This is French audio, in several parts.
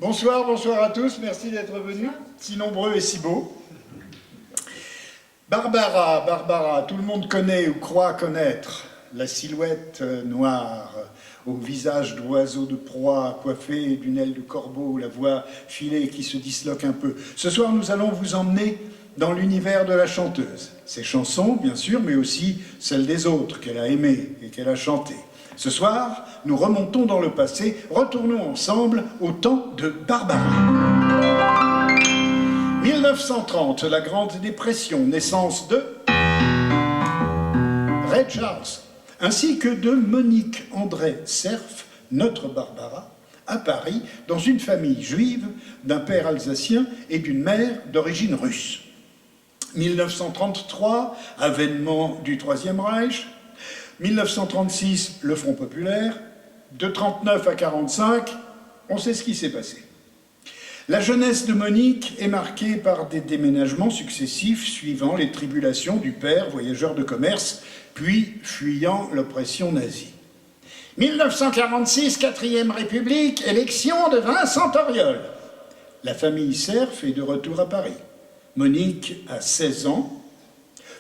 Bonsoir, bonsoir à tous, merci d'être venus, si nombreux et si beaux. Barbara, tout le monde connaît ou croit connaître la silhouette noire au visage d'oiseau de proie coiffé d'une aile de corbeau, la voix filée qui se disloque un peu. Ce soir, nous allons vous emmener dans l'univers de la chanteuse. Ses chansons, bien sûr, mais aussi celles des autres qu'elle a aimées et qu'elle a chantées. Ce soir, nous remontons dans le passé, retournons ensemble au temps de Barbara. 1930, la Grande Dépression, naissance de Ray Charles, ainsi que de Monique André Cerf, notre Barbara, à Paris, dans une famille juive, d'un père alsacien et d'une mère d'origine russe. 1933, avènement du Troisième Reich. 1936, le Front populaire. De 1939 à 1945, on sait ce qui s'est passé. La jeunesse de Monique est marquée par des déménagements successifs suivant les tribulations du père, voyageur de commerce, puis fuyant l'oppression nazie. 1946, 4e République, élection de Vincent Auriol. La famille Cerf est de retour à Paris. Monique a 16 ans.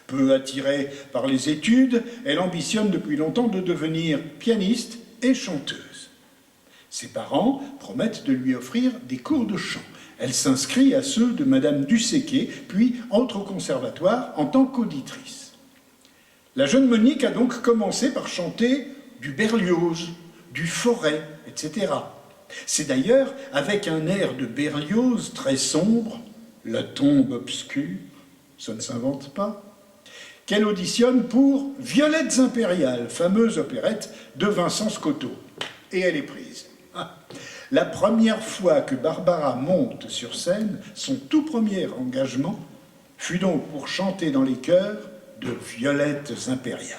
Peu attirée par les études, elle ambitionne depuis longtemps de devenir pianiste et chanteuse. Ses parents promettent de lui offrir des cours de chant. Elle s'inscrit à ceux de Madame Dusséquet, puis entre au conservatoire en tant qu'auditrice. La jeune Monique a donc commencé par chanter du Berlioz, du Fauré, etc. C'est d'ailleurs avec un air de Berlioz très sombre, la tombe obscure, ça ne s'invente pas, qu'elle auditionne pour Violettes impériales, fameuse opérette de Vincent Scotto. Et elle est prise. La première fois que Barbara monte sur scène, son tout premier engagement fut donc pour chanter dans les chœurs de Violettes impériales.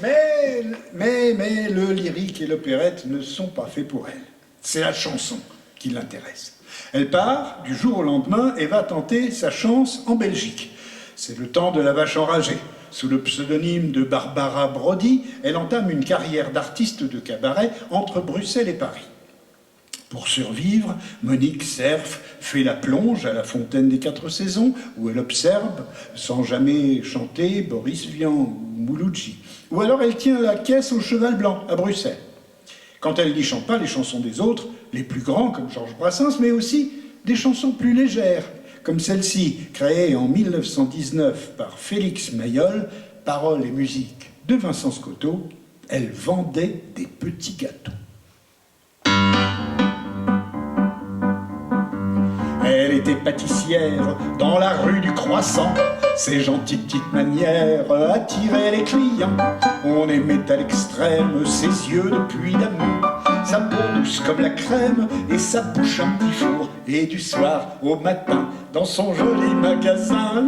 Mais le lyrique et l'opérette ne sont pas faits pour elle. C'est la chanson qui l'intéresse. Elle part du jour au lendemain et va tenter sa chance en Belgique. C'est le temps de la vache enragée. Sous le pseudonyme de Barbara Brody, elle entame une carrière d'artiste de cabaret entre Bruxelles et Paris. Pour survivre, Monique Cerf fait la plonge à la Fontaine des Quatre Saisons, où elle observe, sans jamais chanter, Boris Vian ou Mouloudji. Ou alors elle tient la caisse au Cheval Blanc, à Bruxelles. Quand elle n'y chante pas les chansons des autres, les plus grands comme Georges Brassens, mais aussi des chansons plus légères, comme celle-ci, créée en 1919 par Félix Mayol, paroles et musique de Vincent Scotto, elle vendait des petits gâteaux. Elle était pâtissière dans la rue du Croissant. Ses gentilles petites manières attiraient les clients. On aimait à l'extrême ses yeux de puits d'amour, sa peau douce comme la crème et sa bouche un petit four. Et du soir au matin, dans son joli magasin,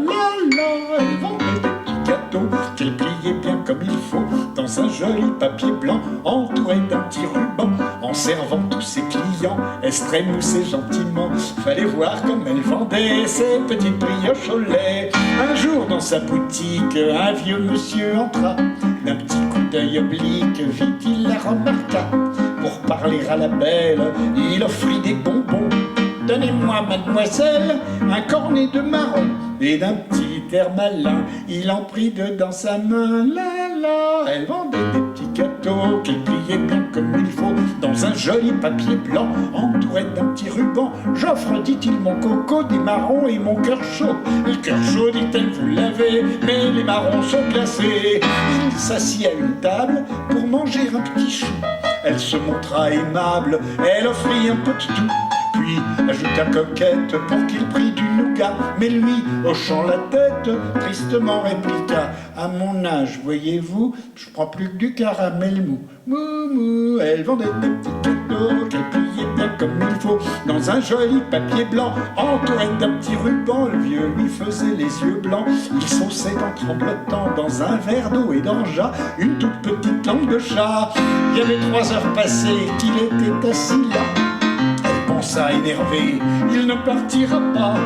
elle vendait des petits gâteaux qu'elle pliait bien comme il faut, dans un joli papier blanc entouré d'un petit ruban. En servant tous ses clients, elle se trémoussait gentiment. Fallait voir comme elle vendait ses petites brioches au lait. Un jour dans sa boutique, un vieux monsieur entra. D'un petit coup d'œil oblique, vite il la remarqua. Pour parler à la belle, il offrit des bonbons. Donnez-moi, mademoiselle, un cornet de marron. Et d'un petit air malin, il en prit deux dans sa main. Elle vendait des petits gâteaux qu'elle pliait bien comme il faut, dans un joli papier blanc entouré d'un petit ruban. J'offre, dit-il, mon coco, des marrons et mon cœur chaud. Le cœur chaud, dit-elle, vous l'avez, mais les marrons sont glacés. Il s'assit à une table pour manger un petit chou. Elle se montra aimable, elle offrit un peu de tout. Puis ajouta coquette pour qu'il prît du nougat. Mais lui, hochant la tête, tristement répliqua: à mon âge, voyez-vous, je prends plus que du caramel mou. Mou, elle vendait des petits gâteaux qu'elle pliait bien comme il faut, dans un joli papier blanc entouré d'un petit ruban. Le vieux lui faisait les yeux blancs, il sauçait en tremblotant dans un verre d'eau et d'orgeat une toute petite langue de chat. Il y avait 3 heures passées qu'il était assis là. Ça énervé, il ne partira pas,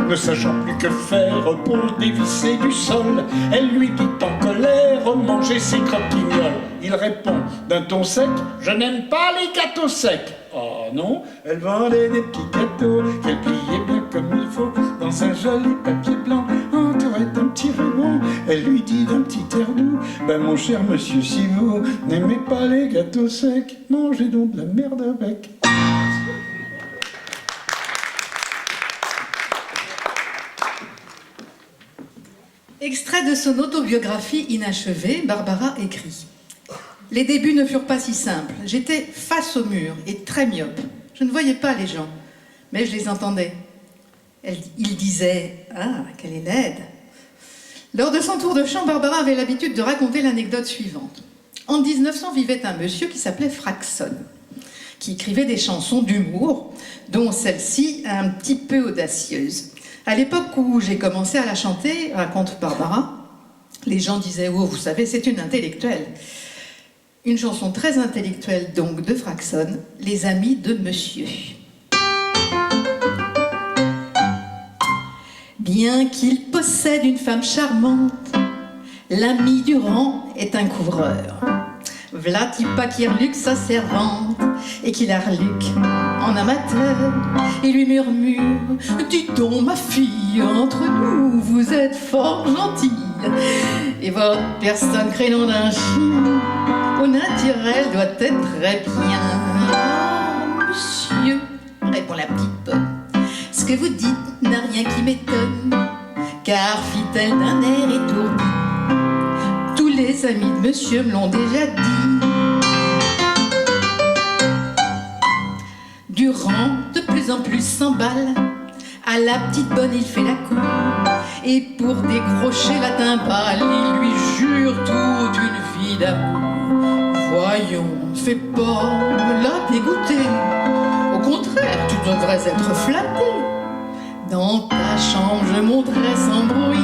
ne sachant plus que faire pour le dévisser du sol. Elle lui dit en colère: mangez ses croquignoles. Il répond d'un ton sec: je n'aime pas les gâteaux secs. Oh non, elle vendait des petits gâteaux qu'elle pliait bien comme il faut, dans un joli papier blanc entouré d'un petit ruban. Elle lui dit d'un petit air doux: ben mon cher monsieur, si vous n'aimez pas les gâteaux secs, mangez donc de la merde avec. Extrait de son autobiographie inachevée, Barbara écrit: les débuts ne furent pas si simples. J'étais face au mur et très myope. Je ne voyais pas les gens, mais je les entendais. Il disait: ah, qu'elle est laide. Lors de son tour de chant, Barbara avait l'habitude de raconter l'anecdote suivante. En 1900 vivait un monsieur qui s'appelait Fraxon, qui écrivait des chansons d'humour, dont celle-ci un petit peu audacieuse. À l'époque où j'ai commencé à la chanter, raconte Barbara, les gens disaient: oh, vous savez, c'est une intellectuelle. Une chanson très intellectuelle donc de Fraxon, Les amis de monsieur. Bien qu'il possède une femme charmante, l'ami Durand est un couvreur. V'là pas qui reluque sa servante et qui la reluque en amateur. Il lui murmure: dis donc ma fille, entre nous vous êtes fort gentille, et votre personne crénom d'un chien au naturel doit être très bien. Ah, monsieur, répond la petite bonne, ce que vous dites n'a rien qui m'étonne, car fit-elle d'un air étourdi, tous les amis de monsieur me l'ont déjà dit. Durand de plus en plus s'emballe, à la petite bonne il fait la cour, et pour décrocher la timbale, il lui jure toute une vie d'amour. Voyons, fais pas me la dégoûter, au contraire, tu devrais être flatté. Dans ta chambre je monterai sans bruit,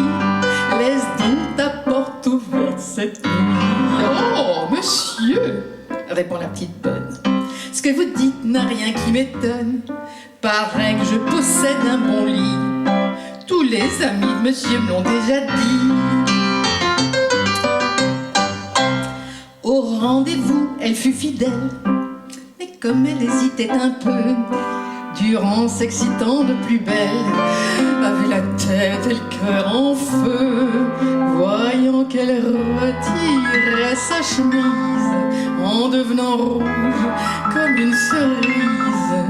laisse donc ta porte ouverte cette nuit. Oh, monsieur, répond la petite bonne. Ce que vous dites n'a rien qui m'étonne. Paraît que je possède un bon lit. Tous les amis de monsieur me l'ont déjà dit. Au rendez-vous, elle fut fidèle. Mais comme elle hésitait un peu, durant s'excitant de plus belle, avait la tête et le cœur en feu, voyant qu'elle retirait sa chemise en devenant rouge comme une cerise.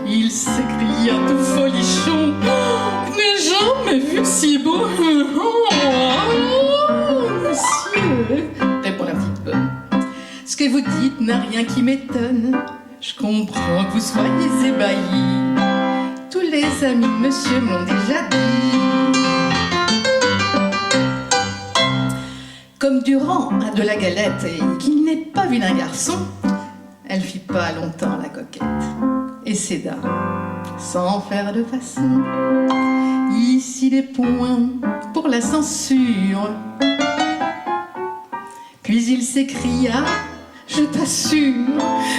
Il s'écria tout folichon: je n'ai jamais vu si beau. Monsieur, répond la petite bonne, ce que vous dites n'a rien qui m'étonne. Je comprends que vous soyez ébahis. Tous les amis de monsieur me l'ont déjà dit. Comme Durand a de la galette et qu'il n'est pas vilain garçon, elle fit pas longtemps la coquette et céda, sans faire de façon. Ici des points pour la censure. Puis il s'écria: je t'assure,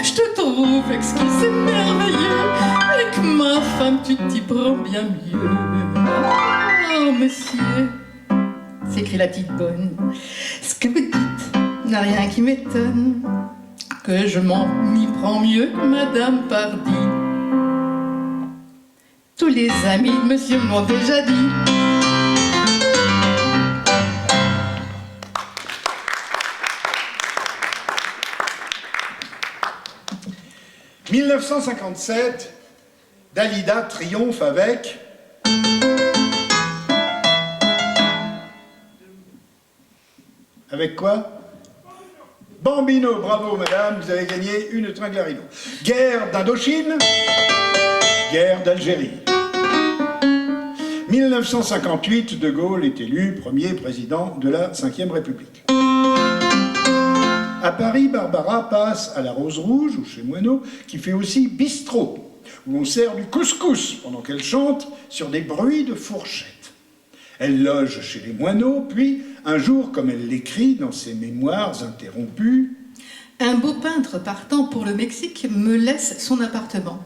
je te trouve exquis et merveilleux. Avec ma femme, tu t'y prends bien mieux. Oh, monsieur, s'écrie la petite bonne, ce que vous dites n'a rien qui m'étonne. Que je m'y prends mieux que Madame Pardi. Tous les amis de monsieur me l'ont déjà dit. 1957, Dalida triomphe avec quoi? Bambino, bravo madame, vous avez gagné une tringle à rideau. Guerre d'Indochine, guerre d'Algérie. 1958, De Gaulle est élu premier président de la Ve République. À Paris, Barbara passe à la Rose Rouge, ou chez Moineau, qui fait aussi bistrot, où on sert du couscous pendant qu'elle chante sur des bruits de fourchettes. Elle loge chez les Moineaux, puis, un jour, comme elle l'écrit dans ses mémoires interrompus, un beau peintre partant pour le Mexique me laisse son appartement.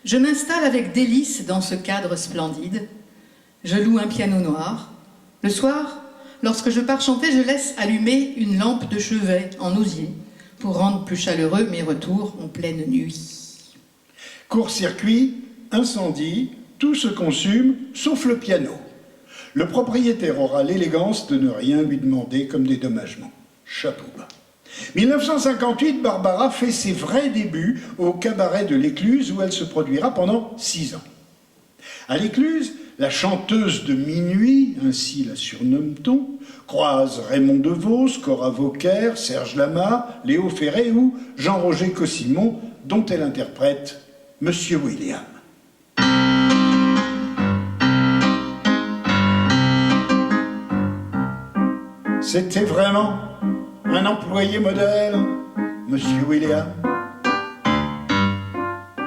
Je m'installe avec délice dans ce cadre splendide. Je loue un piano noir. Le soir, lorsque je pars chanter, je laisse allumer une lampe de chevet en osier pour rendre plus chaleureux mes retours en pleine nuit. Court-circuit, incendie, tout se consume, sauf le piano. Le propriétaire aura l'élégance de ne rien lui demander comme dédommagement. Chapeau bas. 1958, Barbara fait ses vrais débuts au cabaret de l'Écluse où elle se produira pendant 6 ans. À l'Écluse, la chanteuse de minuit, ainsi la surnomme-t-on, croise Raymond DeVos, Cora Vauquer, Serge Lama, Léo Ferré ou Jean-Roger Cossimon, dont elle interprète Monsieur William. C'était vraiment un employé modèle, Monsieur William.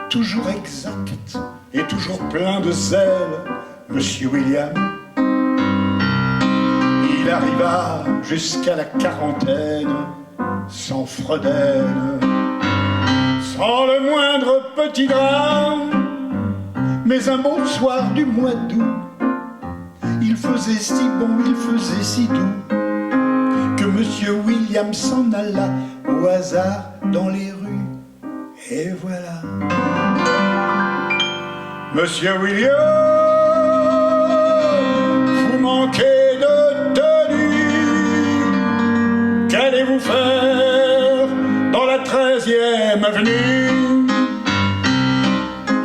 Toujours exact et toujours plein de zèle, Monsieur William. Il arriva jusqu'à la quarantaine, sans fredaine, sans le moindre petit drame. Mais un beau soir du mois d'août, il faisait si bon, il faisait si doux, que Monsieur William s'en alla au hasard dans les rues. Et voilà. Monsieur William, vous manquez de tenue. Qu'allez-vous faire dans la 13e avenue?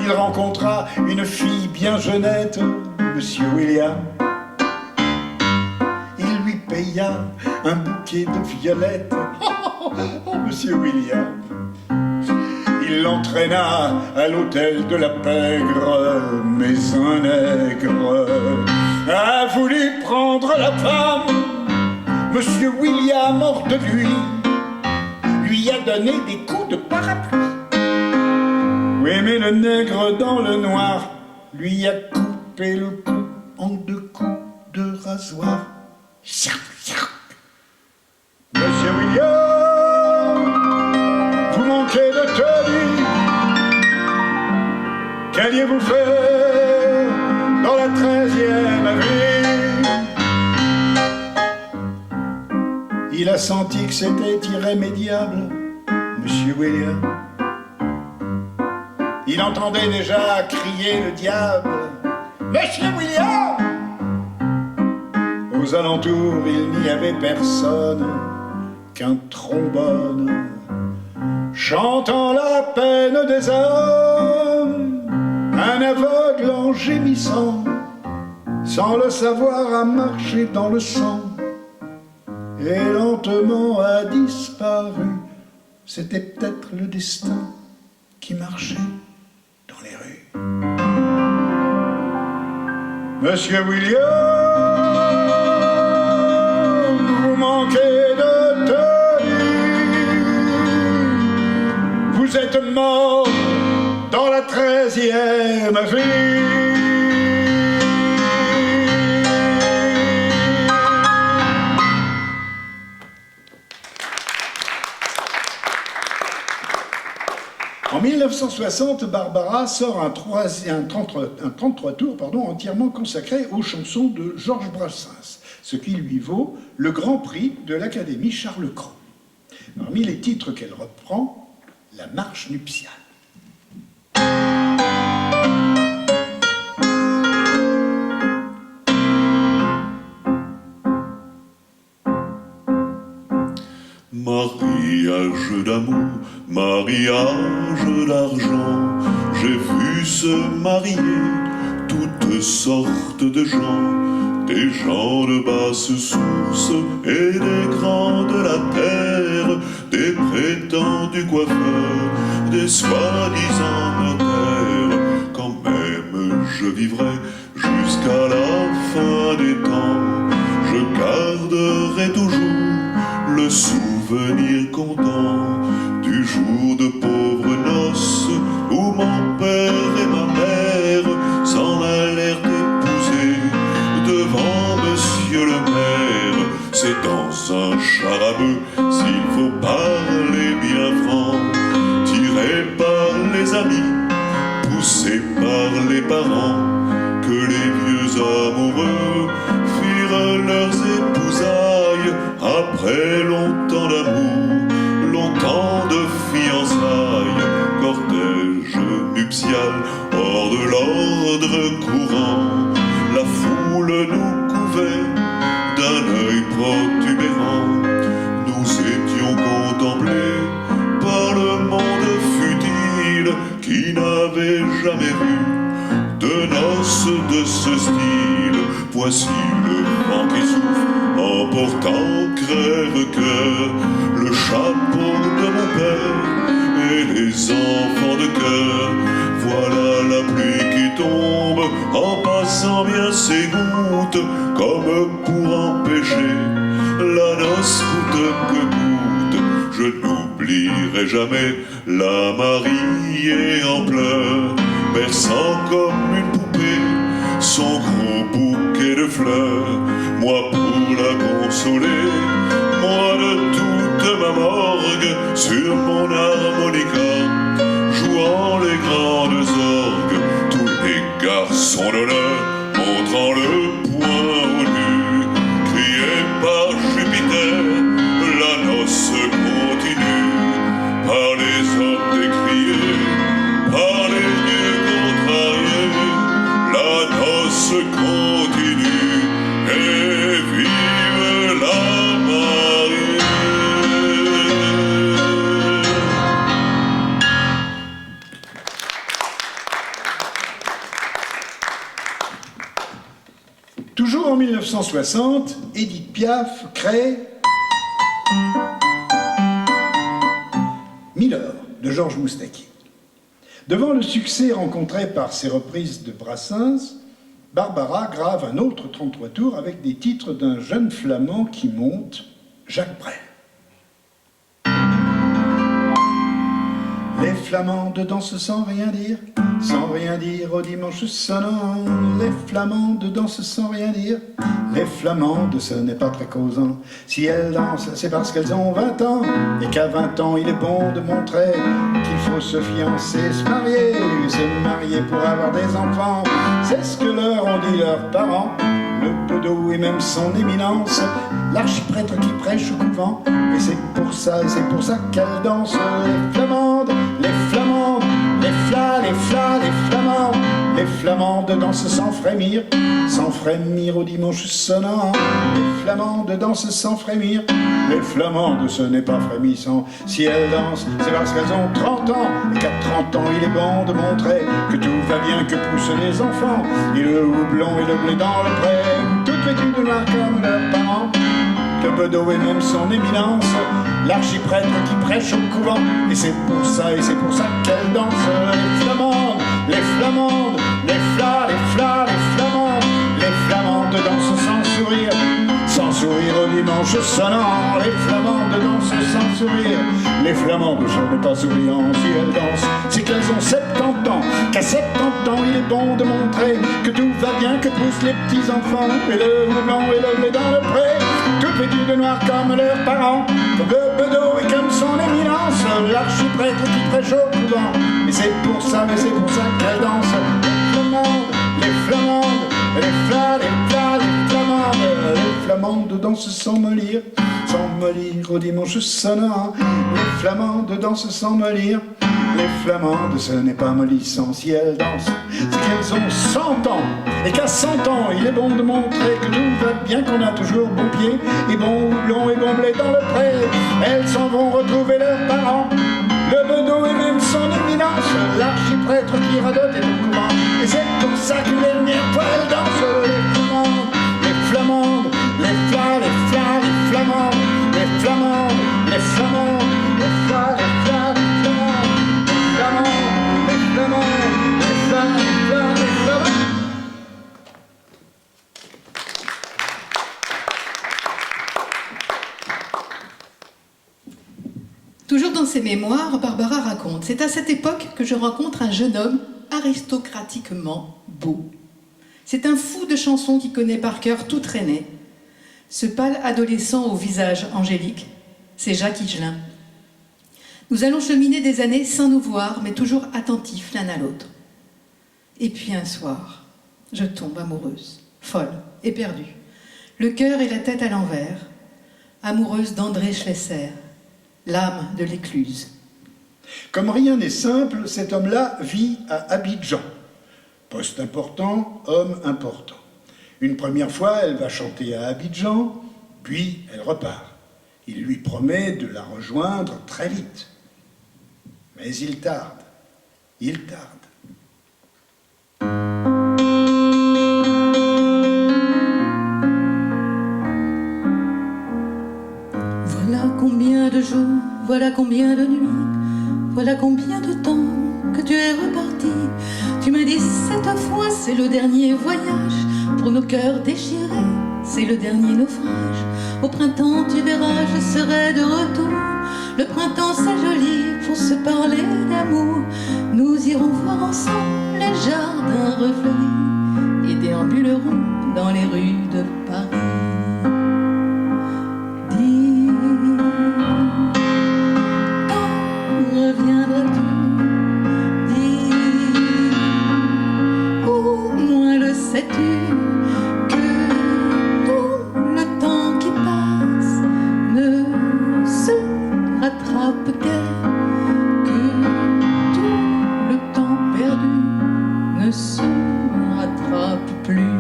Il rencontra une fille bien jeunette, Monsieur William. Il lui paya un bouquet de violettes, Monsieur William. Il l'entraîna à l'hôtel de la Pègre, mais un nègre a voulu prendre la femme. Monsieur William, hors de lui a donné des coups de parapluie. Oui, mais le nègre dans le noir lui a coupé le cou en 2 coups de rasoir. Monsieur William, qu'alliez-vous faire dans la 13e avenue? Il a senti que c'était irrémédiable, Monsieur William. Il entendait déjà crier le diable, Monsieur William! Aux alentours, il n'y avait personne qu'un trombone chantant la peine des hommes, un aveugle en gémissant, sans le savoir, a marché dans le sang et lentement a disparu. C'était peut-être le destin qui marchait dans les rues. Monsieur William, vous manquez de tenue. Vous êtes mort dans la 13e avenue. En 1960, Barbara sort un 33 tours entièrement consacré aux chansons de Georges Brassens, ce qui lui vaut le Grand Prix de l'Académie Charles Cros. Parmi les titres qu'elle reprend, la marche nuptiale. Mariage d'amour, mariage d'argent, j'ai vu se marier toutes sortes de gens, des gens de basse source et des grands de la terre, des prétendus coiffeurs, des soi-disant notaires. Quand même je vivrai jusqu'à la fin des temps, je garderai toujours le souvenir content du jour de pauvres noces où mon père et ma mère s'en allèrent épouser devant monsieur le maire. C'est dans un char à bœuf, s'il faut parler bien franc, tiré par les amis, poussé par les parents, que les vieux amoureux firent leurs épousailles après longtemps d'amour, longtemps de fiançailles, cortège nuptial hors de l'ordre courant. La foule nous couvait d'un œil protubérant, nous étions contemplés par le monde futile qui n'avait jamais vu de noces de ce style. Voici le vent qui souffle, emportant crève-cœur le chapeau de mon père et les enfants de cœur. Voilà la pluie qui tombe en passant bien ses gouttes, comme pour empêcher la noce coûte que coûte. Je n'oublierai jamais la mariée en pleurs, berçant comme une poupée son gros bouquet de fleurs. Moi pour la consoler, moi de toute ma morgue, sur mon harmonica, jouant les grandes orgues, tous les garçons d'honneur montrant le poing au nu, criés par Jupiter, la noce continue, par les hommes décriés, par les dieux contrariés, la noce continue, et vive la mariée. Toujours en 1960, Édith Piaf crée Milord de Georges Moustaki. Devant le succès rencontré par ses reprises de Brassens, Barbara grave un autre 33 tours avec des titres d'un jeune flamand qui monte, Jacques Brel. Les flamandes dansent sans rien dire au dimanche sonnant. Les flamandes dansent sans rien dire. Les flamandes, ce n'est pas très causant. Si elles dansent, c'est parce qu'elles ont 20 ans, et qu'à 20 ans, il est bon de montrer qu'il faut se fiancer, se marier pour avoir des enfants. C'est ce que leur ont dit leurs parents, le bedeau et même son éminence, l'archiprêtre qui prêche au couvent. Et c'est pour ça qu'elles dansent. Les flamandes, les flamandes, les flamandes. Les flamandes dansent sans frémir au dimanche sonnant. Les flamandes dansent sans frémir. Les flamandes, ce n'est pas frémissant. Si elles dansent, c'est parce qu'elles ont 30 ans, et qu'à 30 ans, il est bon de montrer que tout va bien, que poussent les enfants, et le houblon et le blé dans le pré, toutes vêtues de noir comme leurs parents. Le bedeau et même son éminence, l'archiprêtre qui prêche au couvent. Et c'est pour ça qu'elles dansent. Les flamandes, les flamandes, les flamandes. Les flamandes dansent sans sourire au dimanche sonnant. Les flamandes dansent sans sourire. Les flamandes ne sont pas souriants. Si elles dansent, c'est qu'elles ont 70 ans. Qu'à 70 ans, il est bon de montrer que tout va bien, que poussent les petits enfants, et le blanc et le blé dans le pré, toutes vêtues de noir comme leurs parents, comme le bedeau et comme son éminence, l'archiprêtre qui prêche au couvent. Et c'est pour ça qu'elles dansent. Les flamandes, les flamandes. Les flamandes dansent sans mollir au dimanche sonnant. Les flamandes dansent sans mollir. Les flamandes, ce n'est pas mollissant. Si elles dansent, c'est qu'elles ont 100 ans, et qu'à 100 ans, il est bon de montrer que tout va bien, qu'on a toujours bon pied, et bon houblon et bon blé dans le pré. Elles s'en vont retrouver leurs parents, le bedeau et même son éminence, l'archiprêtre qui radote et au couvent. Et c'est pour ça qu'une dernière fois elles dansent. Les flamandes, les flamandes, les flamandes, les flamandes, les flamandes, les flamandes, les flamandes. Toujours dans ses mémoires, Barbara raconte: c'est à cette époque que je rencontre un jeune homme aristocratiquement beau. C'est un fou de chansons qui connaît par cœur tout René. Ce pâle adolescent au visage angélique, c'est Jacques Higelin. Nous allons cheminer des années sans nous voir, mais toujours attentifs l'un à l'autre. Et puis un soir, je tombe amoureuse, folle, éperdue, le cœur et la tête à l'envers, amoureuse d'André Schlesser, l'âme de l'écluse. Comme rien n'est simple, cet homme-là vit à Abidjan. Poste important, homme important. Une première fois, elle va chanter à Abidjan, puis elle repart. Il lui promet de la rejoindre très vite. Mais il tarde. Voilà combien de jours, voilà combien de nuits, voilà combien de temps que tu es reparti. Tu m'as dit cette fois c'est le dernier voyage, pour nos cœurs déchirés, c'est le dernier naufrage. Au printemps tu verras, je serai de retour. Le printemps c'est joli pour se parler d'amour. Nous irons voir ensemble les jardins refleuris et déambulerons dans les rues de Paris. Dis, quand reviendras-tu? Dis, au moins le sais-tu, que tout le temps qui passe ne se rattrape guère, que tout le temps perdu ne se rattrape plus.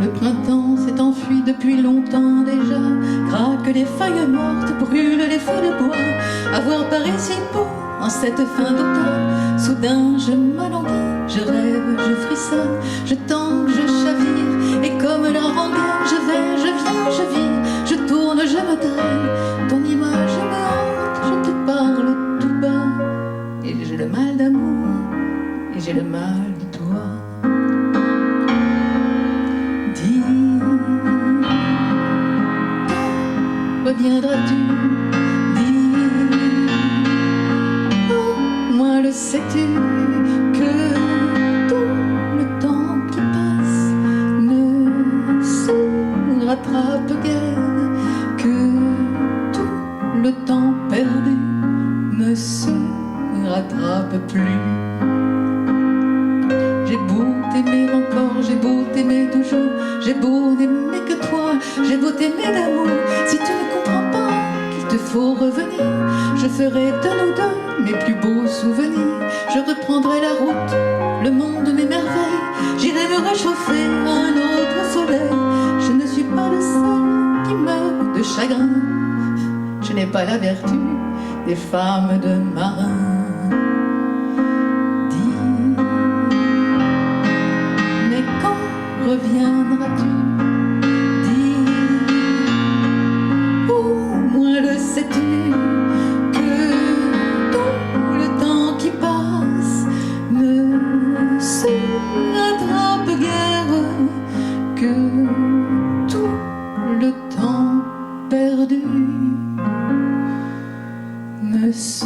Le printemps s'est enfui depuis longtemps déjà, craquent les feuilles mortes, brûlent les feux de bois. Avoir Paris si beau en cette fin d'automne, soudain je m'alanguis, je rêve, je frissonne, je tangue, je chavire, et comme la rengaine, je vais, je viens, je vis, je tourne, je me traîne, ton image me hante, je te parle tout bas, et j'ai le mal d'amour, et j'ai le mal de toi. Dis, quand reviendras-tu? Dis, sais-tu que tout le temps qui passe ne se rattrape guère, que tout le temps perdu ne se rattrape plus. J'ai beau t'aimer encore, j'ai beau t'aimer toujours, j'ai beau n'aimer que toi, j'ai beau t'aimer d'amour. Si tu ne comprends pas qu'il te faut revenir, je ferai de nous deux mes plus beaux souvenirs. Je reprendrai la route, le monde de mes merveilles, j'irai me réchauffer à un autre soleil. Je ne suis pas de celle qui meurt de chagrin, je n'ai pas la vertu des femmes de marins. Reviendras-tu? Dis, au moins le sais-tu, que tout le temps qui passe ne se rattrape guère, que tout le temps perdu ne se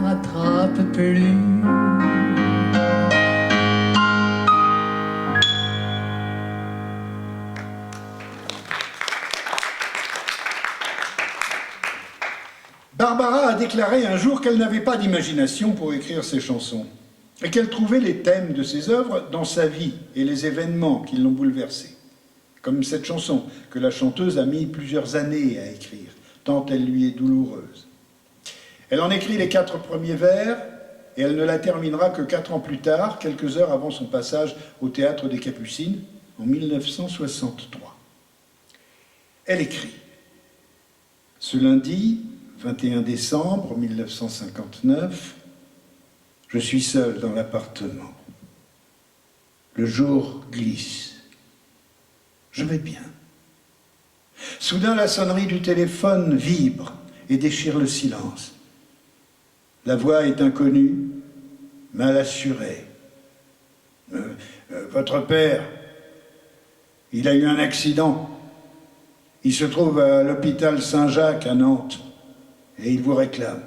rattrape plus. Barbara a déclaré un jour qu'elle n'avait pas d'imagination pour écrire ses chansons et qu'elle trouvait les thèmes de ses œuvres dans sa vie et les événements qui l'ont bouleversée. Comme cette chanson que la chanteuse a mis plusieurs années à écrire, tant elle lui est douloureuse. Elle en écrit les 4 premiers vers et elle ne la terminera que 4 ans plus tard, quelques heures avant son passage au Théâtre des Capucines en 1963. Elle écrit « Ce lundi, 21 décembre 1959, je suis seul dans l'appartement. Le jour glisse. Je vais bien. Soudain, la sonnerie du téléphone vibre et déchire le silence. La voix est inconnue, mal assurée. Votre père, il a eu un accident. Il se trouve à l'hôpital Saint-Jacques à Nantes. Et il vous réclame.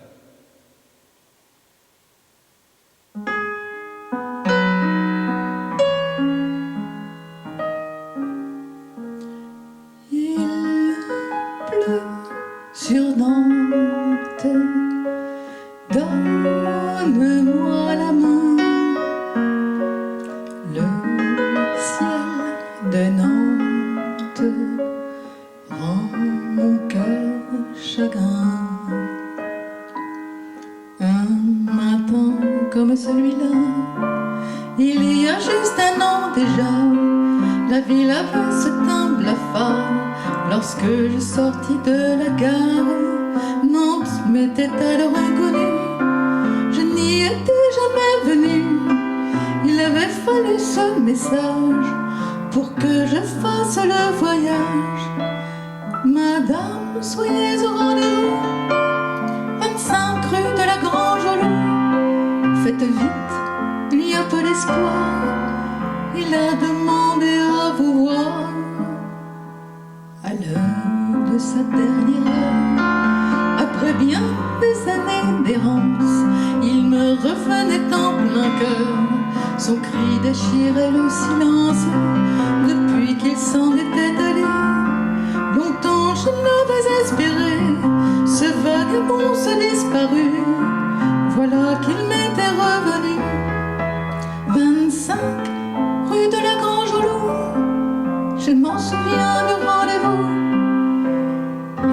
Il pleut sur Nantes, donne-moi la main. Le ciel de Nantes rend mon cœur chagrin. Comme celui-là, il y a juste un an déjà, la ville avait ce teint blafard. Lorsque je sortis de la gare, Nantes m'était alors inconnue. Je n'y étais jamais venue. Il avait fallu ce message pour que je fasse le voyage. Madame, soyez au rendez-vous, 25 rue de la Grange au Loup. Faites vite, il y a peu d'espoir. Il a demandé à vous voir. À l'heure de sa dernière heure, après bien des années d'errance, il me revenait en plein cœur. Son cri déchirait le silence. Depuis qu'il s'en était allé, longtemps je n'avais espéré. Ce vagabond se disparut. Voilà qu'il m'était revenu. 25 rue de la Grange au Loup, je m'en souviens du rendez-vous.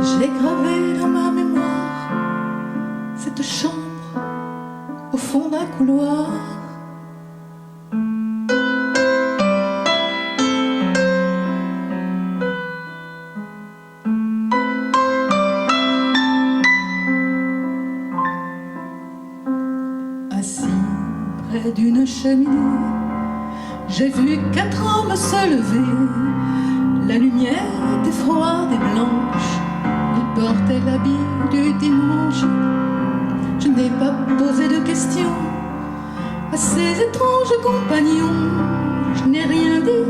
J'ai gravé dans ma mémoire cette chambre au fond d'un couloir. Près d'une cheminée, j'ai vu 4 hommes se lever. La lumière était froide et blanche, ils portaient l'habit du dimanche. Je n'ai pas posé de questions à ces étranges compagnons. Je n'ai rien dit,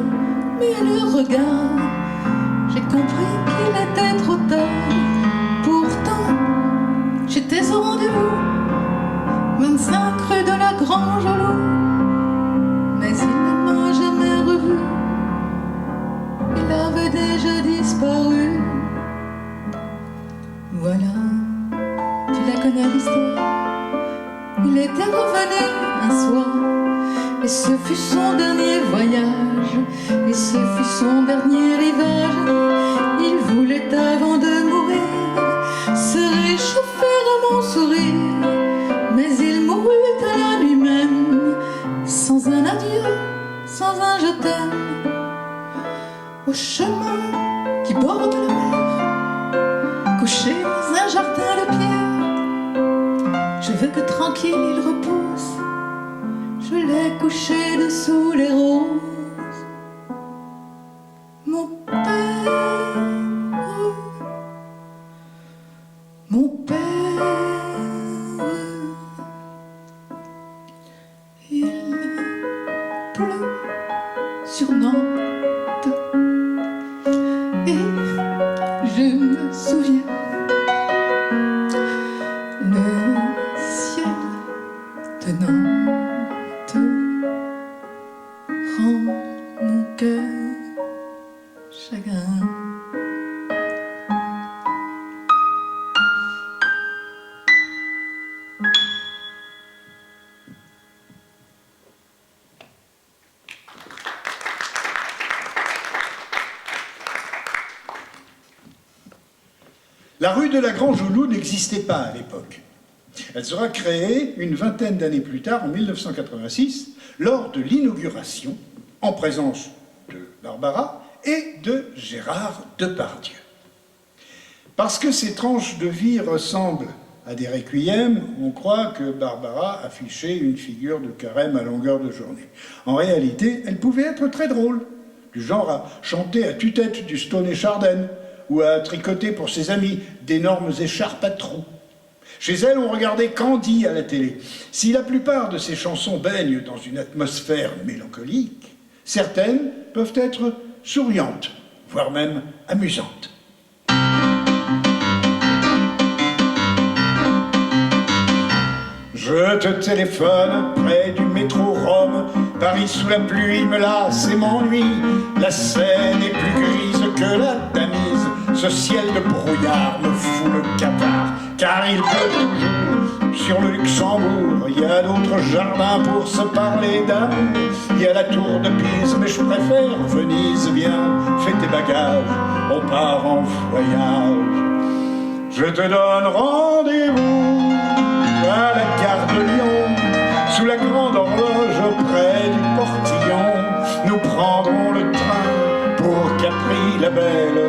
mais à leur regard, j'ai compris qu'il était trop tard. Pourtant, j'étais au rendez-vous, 25 rue de Voilà, tu la connais l'histoire. Il était revenu un soir, et ce fut son dernier voyage, et ce fut son dernier rivage. Il voulait avant de mourir se réchauffer à mon sourire, mais il mourut à la nuit même, sans un adieu, sans un je t'aime. Au chemin qui borde la mer, couché dans un jardin de pierre, je veux que tranquille il repose. Je l'ai couché dessous les roses. Mon père, mon père, il pleut sur Nantes et je me souviens. Le ciel de Nantes rend mon cœur chagrin. La rue de la Grange-au-Loup n'existait pas à l'époque. Elle sera créée une vingtaine d'années plus tard, en 1986, lors de l'inauguration, en présence de Barbara et de Gérard Depardieu. Parce que ces tranches de vie ressemblent à des requiems, on croit que Barbara affichait une figure de carême à longueur de journée. En réalité, elle pouvait être très drôle, du genre à chanter à tue-tête du Stoney Chardin, ou à tricoter pour ses amis d'énormes écharpes à trous. Chez elle, on regardait Candy à la télé. Si la plupart de ses chansons baignent dans une atmosphère mélancolique, certaines peuvent être souriantes, voire même amusantes. Je te téléphone près du métro Rome. Paris sous la pluie me lasse et m'ennuie. La Seine est plus grise que la Tamise. Ce ciel de brouillard me fout le cafard. Car il pleut toujours sur le Luxembourg. Il y a d'autres jardins pour se parler d'amour. Il y a la tour de Pise, mais je préfère Venise. Viens, fais tes bagages, on part en voyage. Je te donne rendez-vous à la gare de Lyon, sous la grande horloge près du portillon. Nous prendrons le train pour Capri-la-Belle,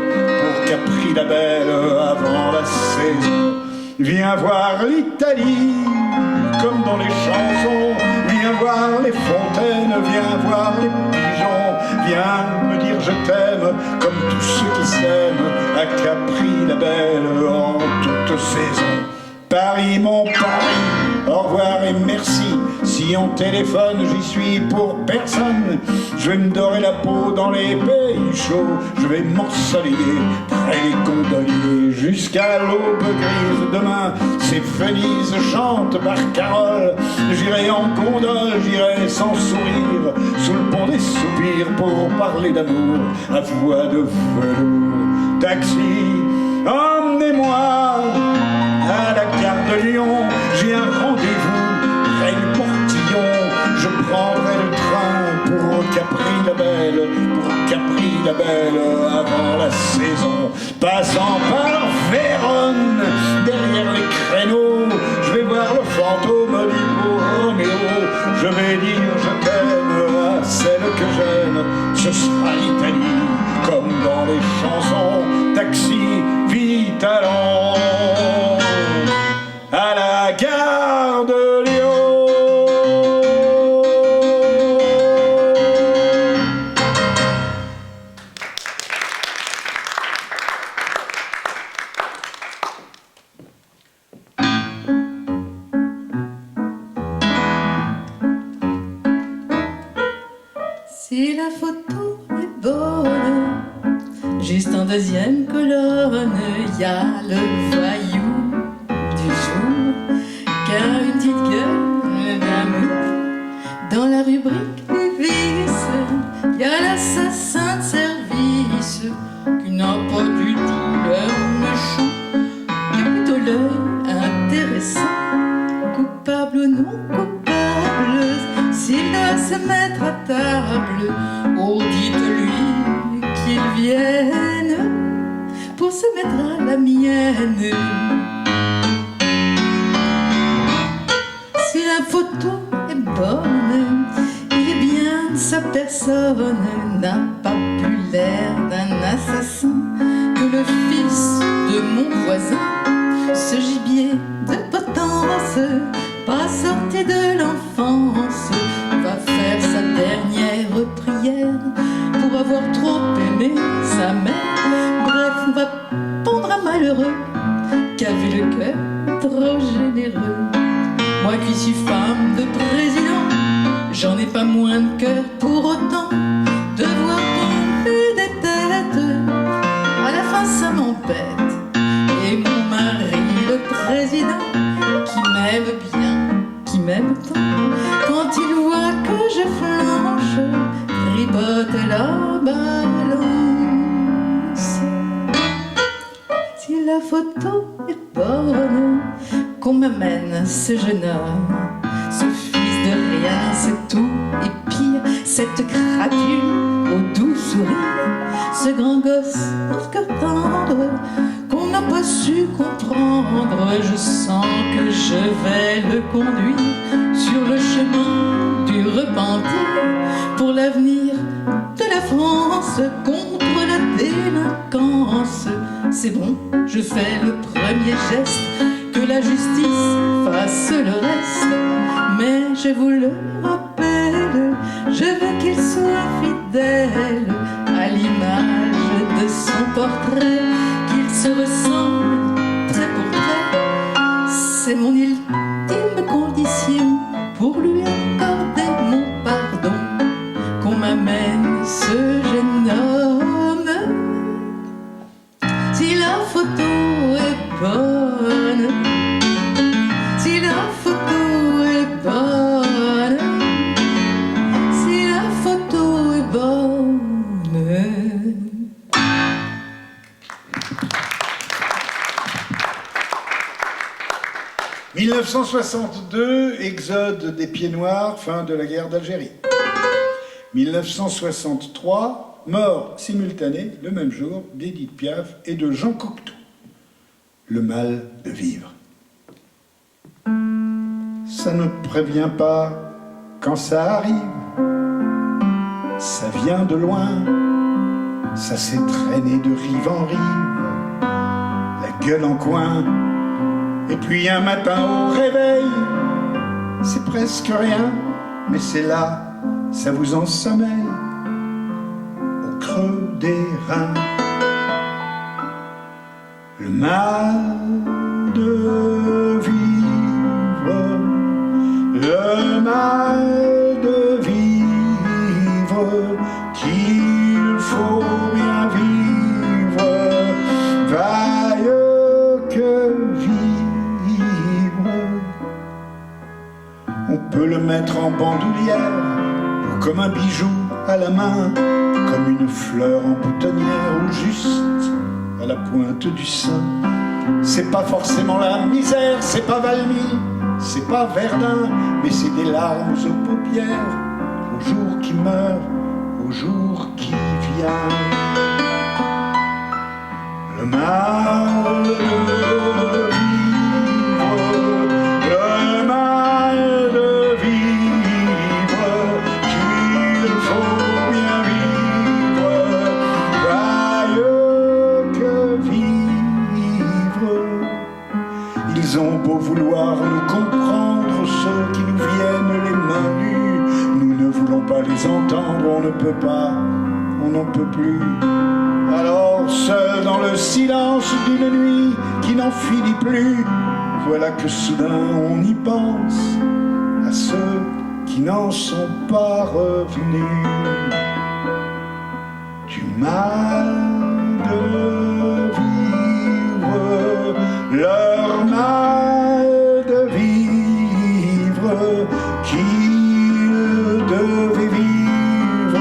avant la saison. Viens voir l'Italie, comme dans les chansons. Viens voir les fontaines, viens voir les pigeons. Viens me dire je t'aime, comme tous ceux qui s'aiment à Capri-la-Belle en toute saison. Paris, mon Paris, au revoir et merci. Si on téléphone, j'y suis pour personne. Je vais me dorer la peau dans les pays chauds. Je vais m'ensoleiller près des gondoliers jusqu'à l'aube grise. Demain, c'est Venise, chante Barcarolle. J'irai en gondole, j'irai sans sourire, sous le pont des soupirs pour parler d'amour à voix de velours. Taxi, emmenez-moi à la gare de Lyon, j'ai un rendez-vous près du portillon. Je prendrai le train pour Capri-la-Belle, avant la saison. Passant par Vérone, derrière les créneaux, je vais voir le fantôme du beau Roméo. Je vais dire je t'aime à celle que j'aime, ce sera l'Italie, comme dans les chansons. Taxi, vite allons à la gare de Lyon. Si la photo est bonne, juste en deuxième colonne, y a le voyou du jour qui a une petite gueule d'amour. Dans la rubrique des vices, y a l'assassin de service qui n'a pas du tout l'air méchant, qui mienne. Si la photo est bonne, il est bien de sa personne, n'a pas plus l'air d'un assassin que le fils de mon voisin. Ce gibier de potence, pas sorti de l'enfance, va faire sa dernière prière pour avoir trop aimé sa mère. Bref, va pondre un malheureux qui avait le cœur trop généreux. Moi qui suis femme de président, j'en ai pas moins de cœur pour autant de voir tomber des têtes. À la fin ça m'embête. Et mon mari, le président, qui m'aime bien, qui m'aime tant, quand il voit que je flanche, tripote la balance. Si la photo est bonne, qu'on m'amène ce jeune homme, ce fils de rien, c'est tout et pire, cette créature au doux sourire, ce grand gosse au cœur tendre qu'on n'a pas su comprendre. Je sens que je vais le conduire sur le chemin du repentir pour l'avenir de la France, contre la délinquance. C'est bon, je fais le premier geste, que la justice fasse le reste. Mais je vous le rappelle, je veux qu'il soit fidèle à l'image de son portrait, qu'il se ressemble trait pour trait. C'est mon ultime condition pour lui accorder mon pardon, qu'on m'amène ce jeune homme. Si la photo est bonne, si la photo est bonne, si la photo est bonne. 1962, exode des Pieds Noirs, fin de la guerre d'Algérie. 1963, mort simultanée, le même jour, d'Édith Piaf et de Jean Cocteau. Le mal de vivre. Ça ne prévient pas quand ça arrive, ça vient de loin, ça s'est traîné de rive en rive, la gueule en coin. Et puis un matin au réveil, c'est presque rien, mais c'est là, ça vous ensommeille, au creux des reins. Le mal de vivre, le mal de vivre, qu'il faut bien vivre, vaille que vivre. On peut le mettre en bandoulière, ou comme un bijou à la main, comme une fleur en boutonnière, ou juste à la pointe du sein. C'est pas forcément la misère, c'est pas Valmy, c'est pas Verdun, mais c'est des larmes aux paupières, au jour qui meurt, au jour qui vient. Le mal de vivre, le mal de vivre, qu'il faut bien vivre, vaille que vivre. Ils ont beau vouloir nous comprendre, ceux qui nous viennent les mains nues, nous ne voulons pas les entendre, on ne peut pas, on n'en peut plus. Alors, seul dans le silence d'une nuit qui n'en finit plus, voilà que soudain on y pense à ceux qui n'en sont pas revenus. Du mal de vivre, leur mal de vivre, qu'ils devaient vivre,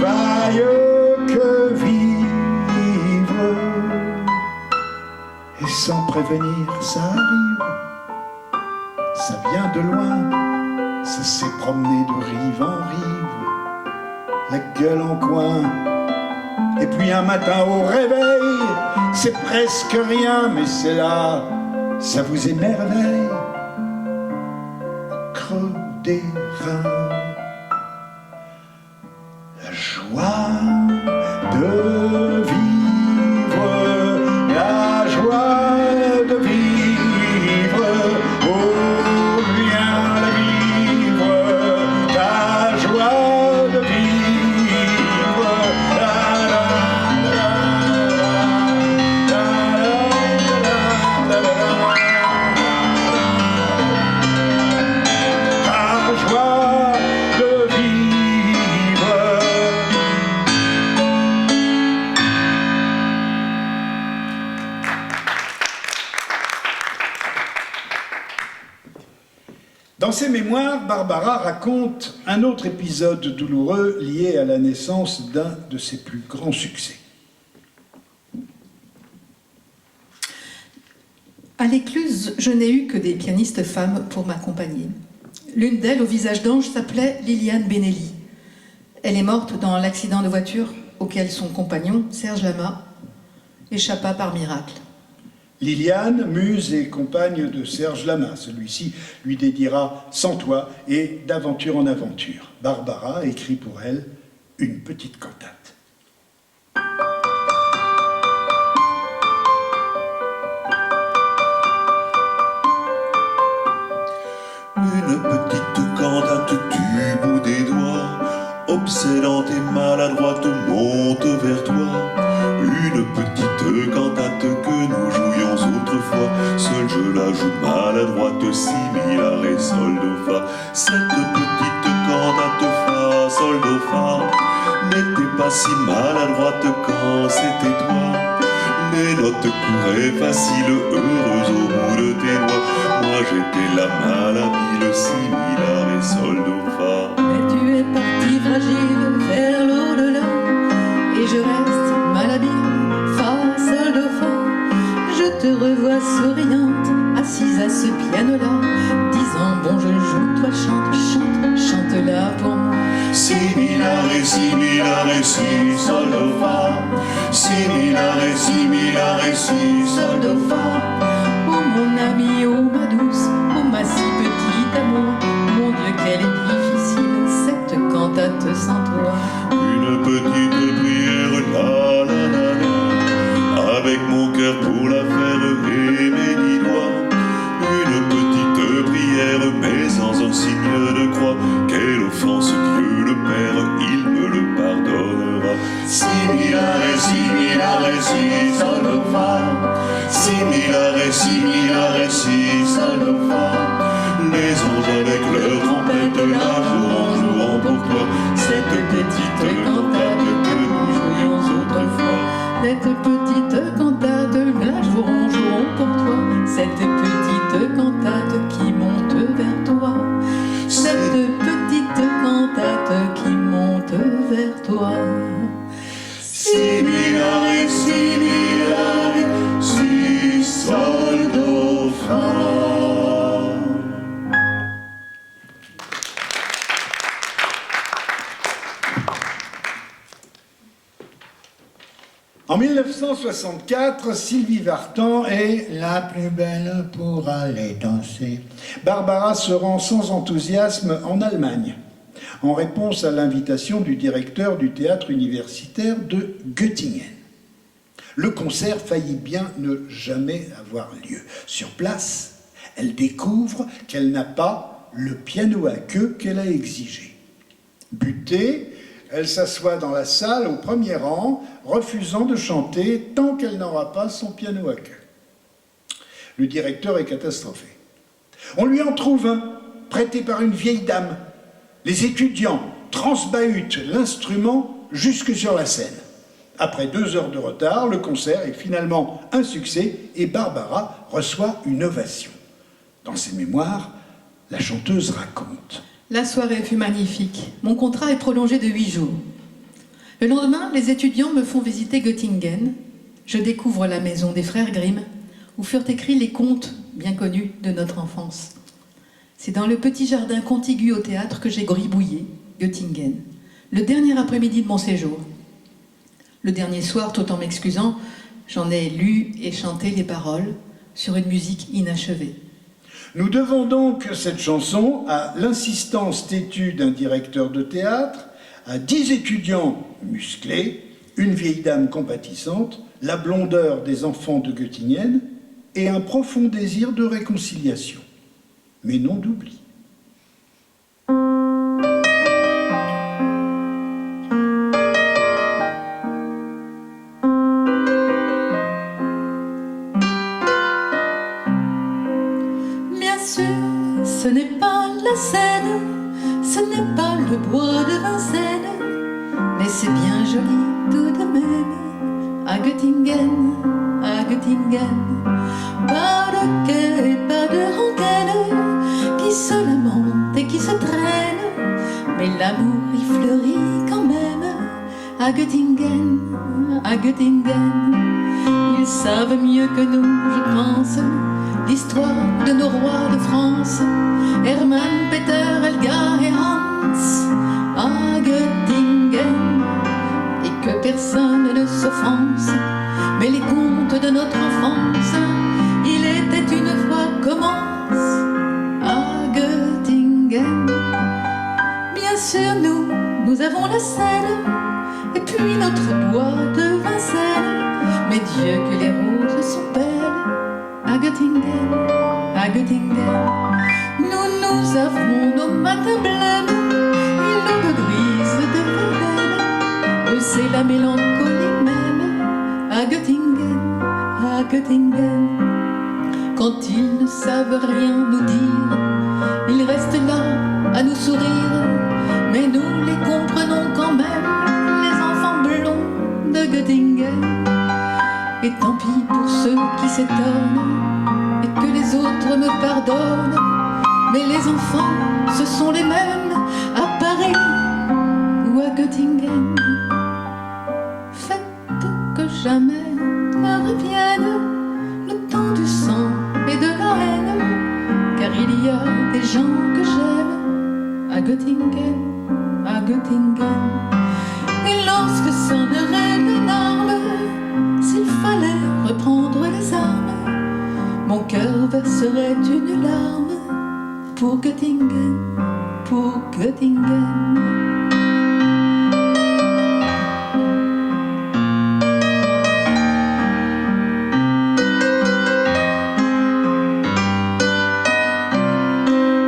vaille que vivre. Et sans prévenir, ça arrive, ça vient de loin, ça s'est promené de rive en rive, la gueule en coin. Et puis un matin au réveil, c'est presque rien, mais c'est là, ça vous émerveille. Creux des reins, la joie de vivre, la joie de vivre, oh viens la vivre, la joie de vivre, la la la la la la la joie de vivre. Dans ses mémoires, Barbara raconte un autre épisode douloureux lié à la naissance d'un de ses plus grands succès. À l'écluse, je n'ai eu que des pianistes femmes pour m'accompagner. L'une d'elles, au visage d'ange, s'appelait Liliane Benelli. Elle est morte dans l'accident de voiture auquel son compagnon, Serge Lama, échappa par miracle. Liliane, muse et compagne de Serge Lama. Celui-ci lui dédiera Sans toi et d'aventure en aventure. Barbara écrit pour elle une petite cantate. Une petite cantate du bout des doigts, obsédante et maladroite, monte vers toi. Une petite cantate que nous jouions autrefois, seul je la joue maladroite, si, mi, la, ré, sol, do, fa. Cette petite cantate fa, sol, do, fa n'était pas si maladroite quand c'était toi. Les notes couraient faciles, heureuses au bout de tes doigts. Moi j'étais la malhabile, si, mi, la, ré, sol, do, fa. Mais tu es parti fragile vers l'au-delà, et je reste malhabile, fa, sol, do, fa. Je te revois souriante, assise à ce piano-là, disant bon je joue, toi chante, chante, chante-la pour moi. Si, mi, la, ré, si, mi, la, ré, si, sol, do, fa. Si, mi, la, ré, si, mi, la, ré, si, sol, do, fa. Oh mon ami, oh ma douce, oh ma si petite amour, mon Dieu qu'elle est difficile, cette cantate sans toi. Une petite prière, la, la, la, la, avec mon cœur pour la faire et mes 10 doigts. Une petite prière, mais sans un signe de croix. Quelle offense, Dieu le Père, il me le pardonnera. Si, mi, la, ré, si, mi, la, ré, si, sol, do, fa. Si, mi, la, ré, si, mi, la, ré, si, sol, do, fa. Les anges avec leurs trompettes, la joueront pour toi. Cette petite cantate que nous jouions autrefois, cette petite cantate, la joueront pour toi. Cette petite cantate qui monte vers toi. Cette petite cantate qui monte vers toi. Si, mi, la, ré, si, mi, la, ré, si, sol, do, fa. En 1964, Sylvie Vartan est la plus belle pour aller danser. Barbara se rend sans enthousiasme en Allemagne, en réponse à l'invitation du directeur du théâtre universitaire de Göttingen. Le concert faillit bien ne jamais avoir lieu. Sur place, elle découvre qu'elle n'a pas le piano à queue qu'elle a exigé. Butée, elle s'assoit dans la salle au premier rang, refusant de chanter tant qu'elle n'aura pas son piano à queue. Le directeur est catastrophé. On lui en trouve un, prêté par une vieille dame. Les étudiants transbahutent l'instrument jusque sur la scène. Après 2 heures de retard, le concert est finalement un succès et Barbara reçoit une ovation. Dans ses mémoires, la chanteuse raconte. La soirée fut magnifique. Mon contrat est prolongé de 8 jours. Le lendemain, les étudiants me font visiter Göttingen. Je découvre la maison des frères Grimm, où furent écrits les contes bien connus de notre enfance. C'est dans le petit jardin contigu au théâtre que j'ai gribouillé, Göttingen, le dernier après-midi de mon séjour. Le dernier soir, tout en m'excusant, J'en ai lu et chanté les paroles sur une musique inachevée. Nous devons donc cette chanson à l'insistance têtue d'un directeur de théâtre, à 10 étudiants musclés, une vieille dame compatissante, la blondeur des enfants de Göttingen et un profond désir de réconciliation, mais non d'oubli. Bien sûr, ce n'est pas la Seine, ce n'est pas le bois de Vincennes, mais c'est bien joli tout de même, à Göttingen, à Göttingen. Pas de quai, pas de rengaine, qui se lamente et qui se traîne, mais l'amour y fleurit quand même, à Göttingen, à Göttingen. Ils savent mieux que nous, je pense, l'histoire de nos rois de France, Hermann, Peter, Elgar et Hans, à Göttingen. Et que personne ne s'offense, mais les contes de notre enfance, il était une fois commence, à Göttingen. Bien sûr, nous avons la Seine, et puis notre bois de Vincennes, mais Dieu que les roses sont belles, à Göttingen, à Göttingen. Nous avons nos matins blêmes et l'aube grise de Verlaine. C'est la mélancolie même, à Göttingen, à Göttingen. Quand ils ne savent rien nous dire, ils restent là à nous sourire, mais nous les comprenons quand même, les enfants blonds de Göttingen. Et tant pis pour ceux qui s'étonnent et que les autres me pardonnent, mais les enfants, ce sont les mêmes à Paris ou à Göttingen. Faites que jamais ne revienne le temps du sang et de la haine, car il y a des gens que j'aime à Göttingen, à Göttingen. Et lorsque sonnerait l'alarme, s'il fallait reprendre les armes, mon cœur verserait une larme pour Göttingen, pour Göttingen.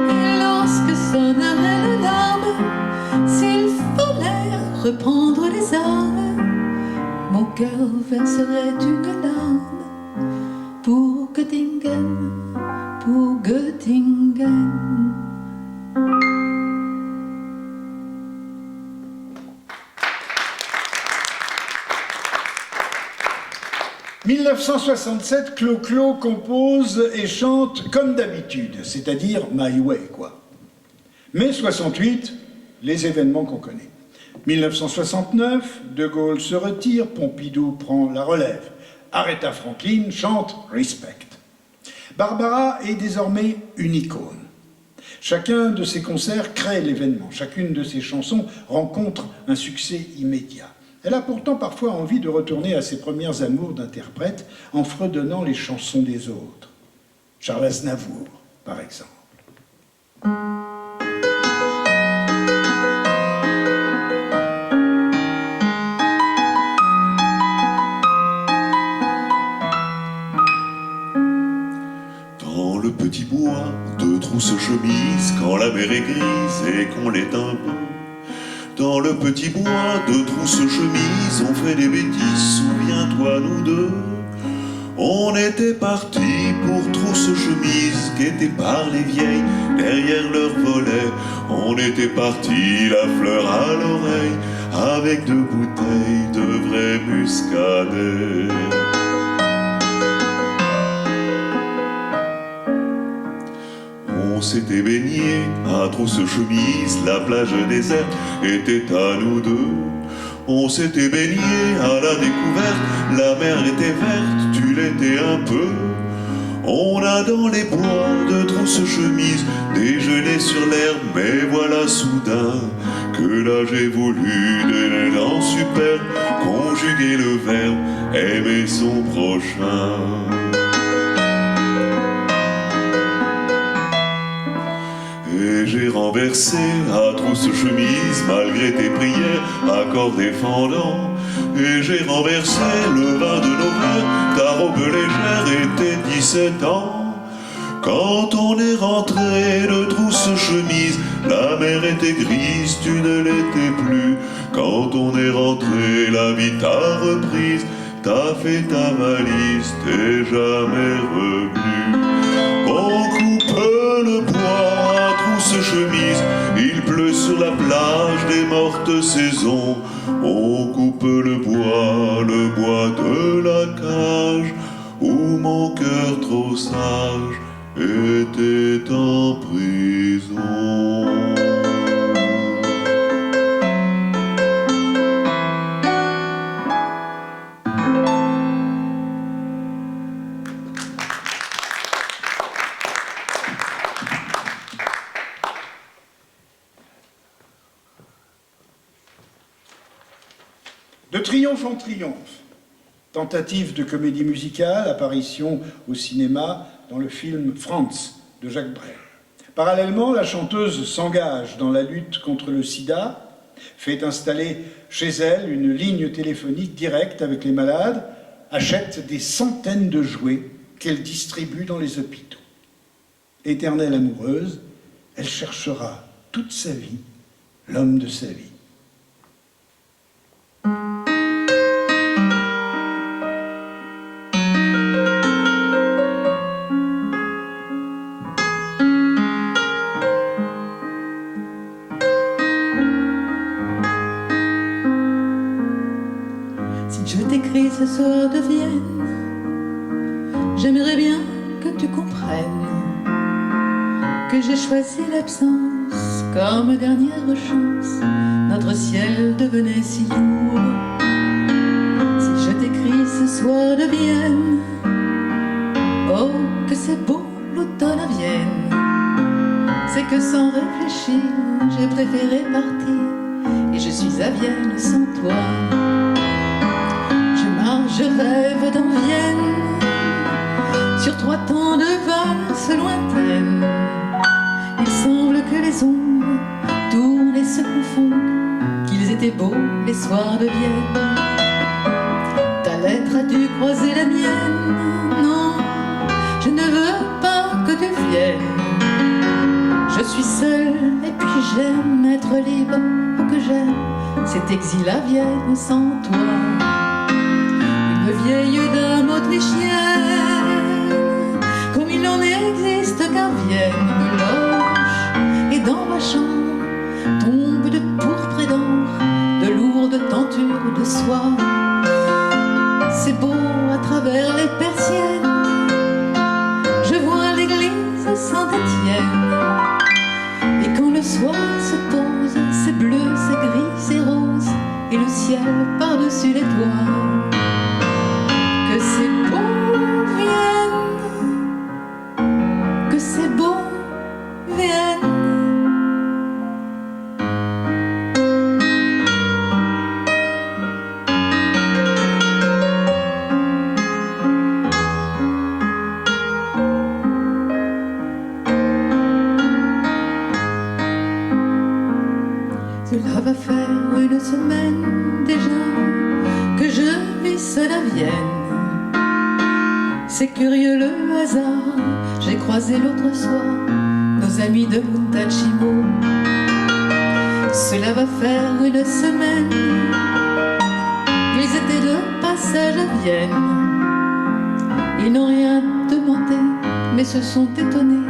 Et lorsque sonnerait l'alarme, s'il fallait reprendre les armes, mon cœur verserait une larme pour Göttingen, pour Göttingen. 1967, Clo-Clo compose et chante comme d'habitude, c'est-à-dire My Way, quoi. Mai 68, les événements qu'on connaît. 1969, De Gaulle se retire, Pompidou prend la relève. Aretha Franklin chante Respect. Barbara est désormais une icône. Chacun de ses concerts crée l'événement, chacune de ses chansons rencontre un succès immédiat. Elle a pourtant parfois envie de retourner à ses premières amours d'interprète en fredonnant les chansons des autres. Charles Aznavour, par exemple. Dans le petit bois de trousse-chemise, quand la mer est grise et qu'on l'est un peu. Dans le petit bois de trousse-chemise, on fait des bêtises, souviens-toi nous deux. On était partis pour trousse-chemise, guettés par les vieilles derrière leur volet. On était partis, la fleur à l'oreille, avec 2 bouteilles de vrai muscadet. On s'était baigné à trousse-chemise, la plage déserte était à nous deux. On s'était baigné à la découverte, la mer était verte, tu l'étais un peu. On a dans les bois de trousses chemises déjeuné sur l'herbe, mais voilà soudain que là j'ai voulu de l'élan superbe conjuguer le verbe aimer son prochain. Et j'ai renversé la trousse chemise malgré tes prières, accord défendant. Et j'ai renversé le vin de nos verres, ta robe légère et tes 17 ans. Quand on est rentré de trousse chemise, la mer était grise, tu ne l'étais plus. Quand on est rentré, la vie t'a reprise, t'as fait ta valise, t'es jamais revenu. On coupe le bois à trousse chemise, il pleut sur la plage des mortes saisons. On coupe le bois de la cage, où mon cœur trop sage était en prison. De triomphe en triomphe, tentative de comédie musicale, apparition au cinéma dans le film Franz de Jacques Brel. Parallèlement, la chanteuse s'engage dans la lutte contre le sida, fait installer chez elle une ligne téléphonique directe avec les malades, achète des centaines de jouets qu'elle distribue dans les hôpitaux. Éternelle amoureuse, elle cherchera toute sa vie l'homme de sa vie. Ce soir de Vienne, j'aimerais bien que tu comprennes que j'ai choisi l'absence comme dernière chance. Notre ciel devenait si lourd. Si je t'écris ce soir de Vienne, oh que c'est beau l'automne à Vienne. C'est que sans réfléchir, j'ai préféré partir et je suis à Vienne sans toi. Je rêve dans Vienne, sur 3 temps de valse lointaine. Il semble que les ombres tournent et se confondent, qu'ils étaient beaux les soirs de Vienne. Ta lettre a dû croiser la mienne, non, je ne veux pas que tu viennes. Je suis seule et puis j'aime être libre, pour que j'aime cet exil à Vienne sans toi. Vieille dame autrichienne, comme il en existe qu'à Vienne, me loge et dans ma chambre tombe de pourpre et d'encre, de lourdes tentures de soie. C'est beau à travers les persiennes, je vois l'église Saint-Étienne. Et quand le soir se pose, c'est bleu, c'est gris, c'est rose, et le ciel par-dessus les toits. Que c'est beau Vienne, que c'est beau Vienne. Cela va faire une semaine déjà que je vis seule à Vienne. C'est curieux le hasard, j'ai croisé l'autre soir nos amis de Montachimo. Cela va faire une semaine, ils étaient de passage à Vienne. Ils n'ont rien demandé, mais se sont étonnés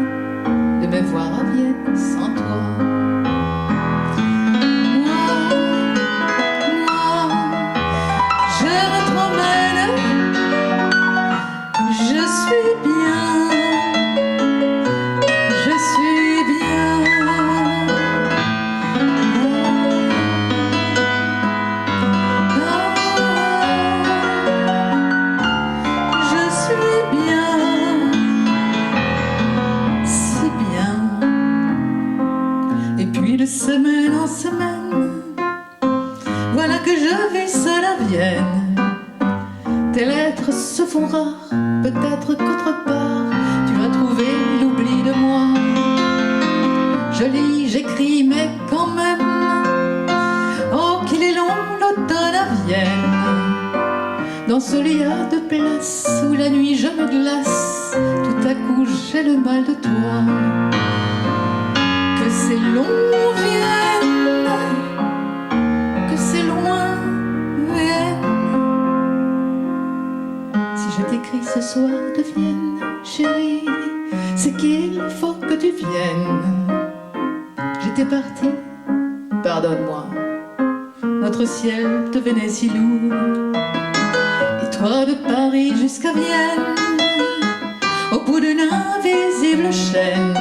de me voir à Vienne sans toi. semaine en semaine, voilà que je vis seule à Vienne. Tes lettres se font rares, peut-être qu'autre part tu as trouvé l'oubli de moi. Je lis, j'écris, mais quand même, oh qu'il est long l'automne à Vienne. Dans ce lit à deux places où la nuit je me glace, tout à coup j'ai le mal de toi. Que c'est long Vienne, que c'est loin Vienne. Si je t'écris ce soir de Vienne, chérie, c'est qu'il faut que tu viennes. J'étais partie, pardonne-moi, notre ciel devenait si lourd. Et toi de Paris jusqu'à Vienne, au bout d'une invisible chaîne,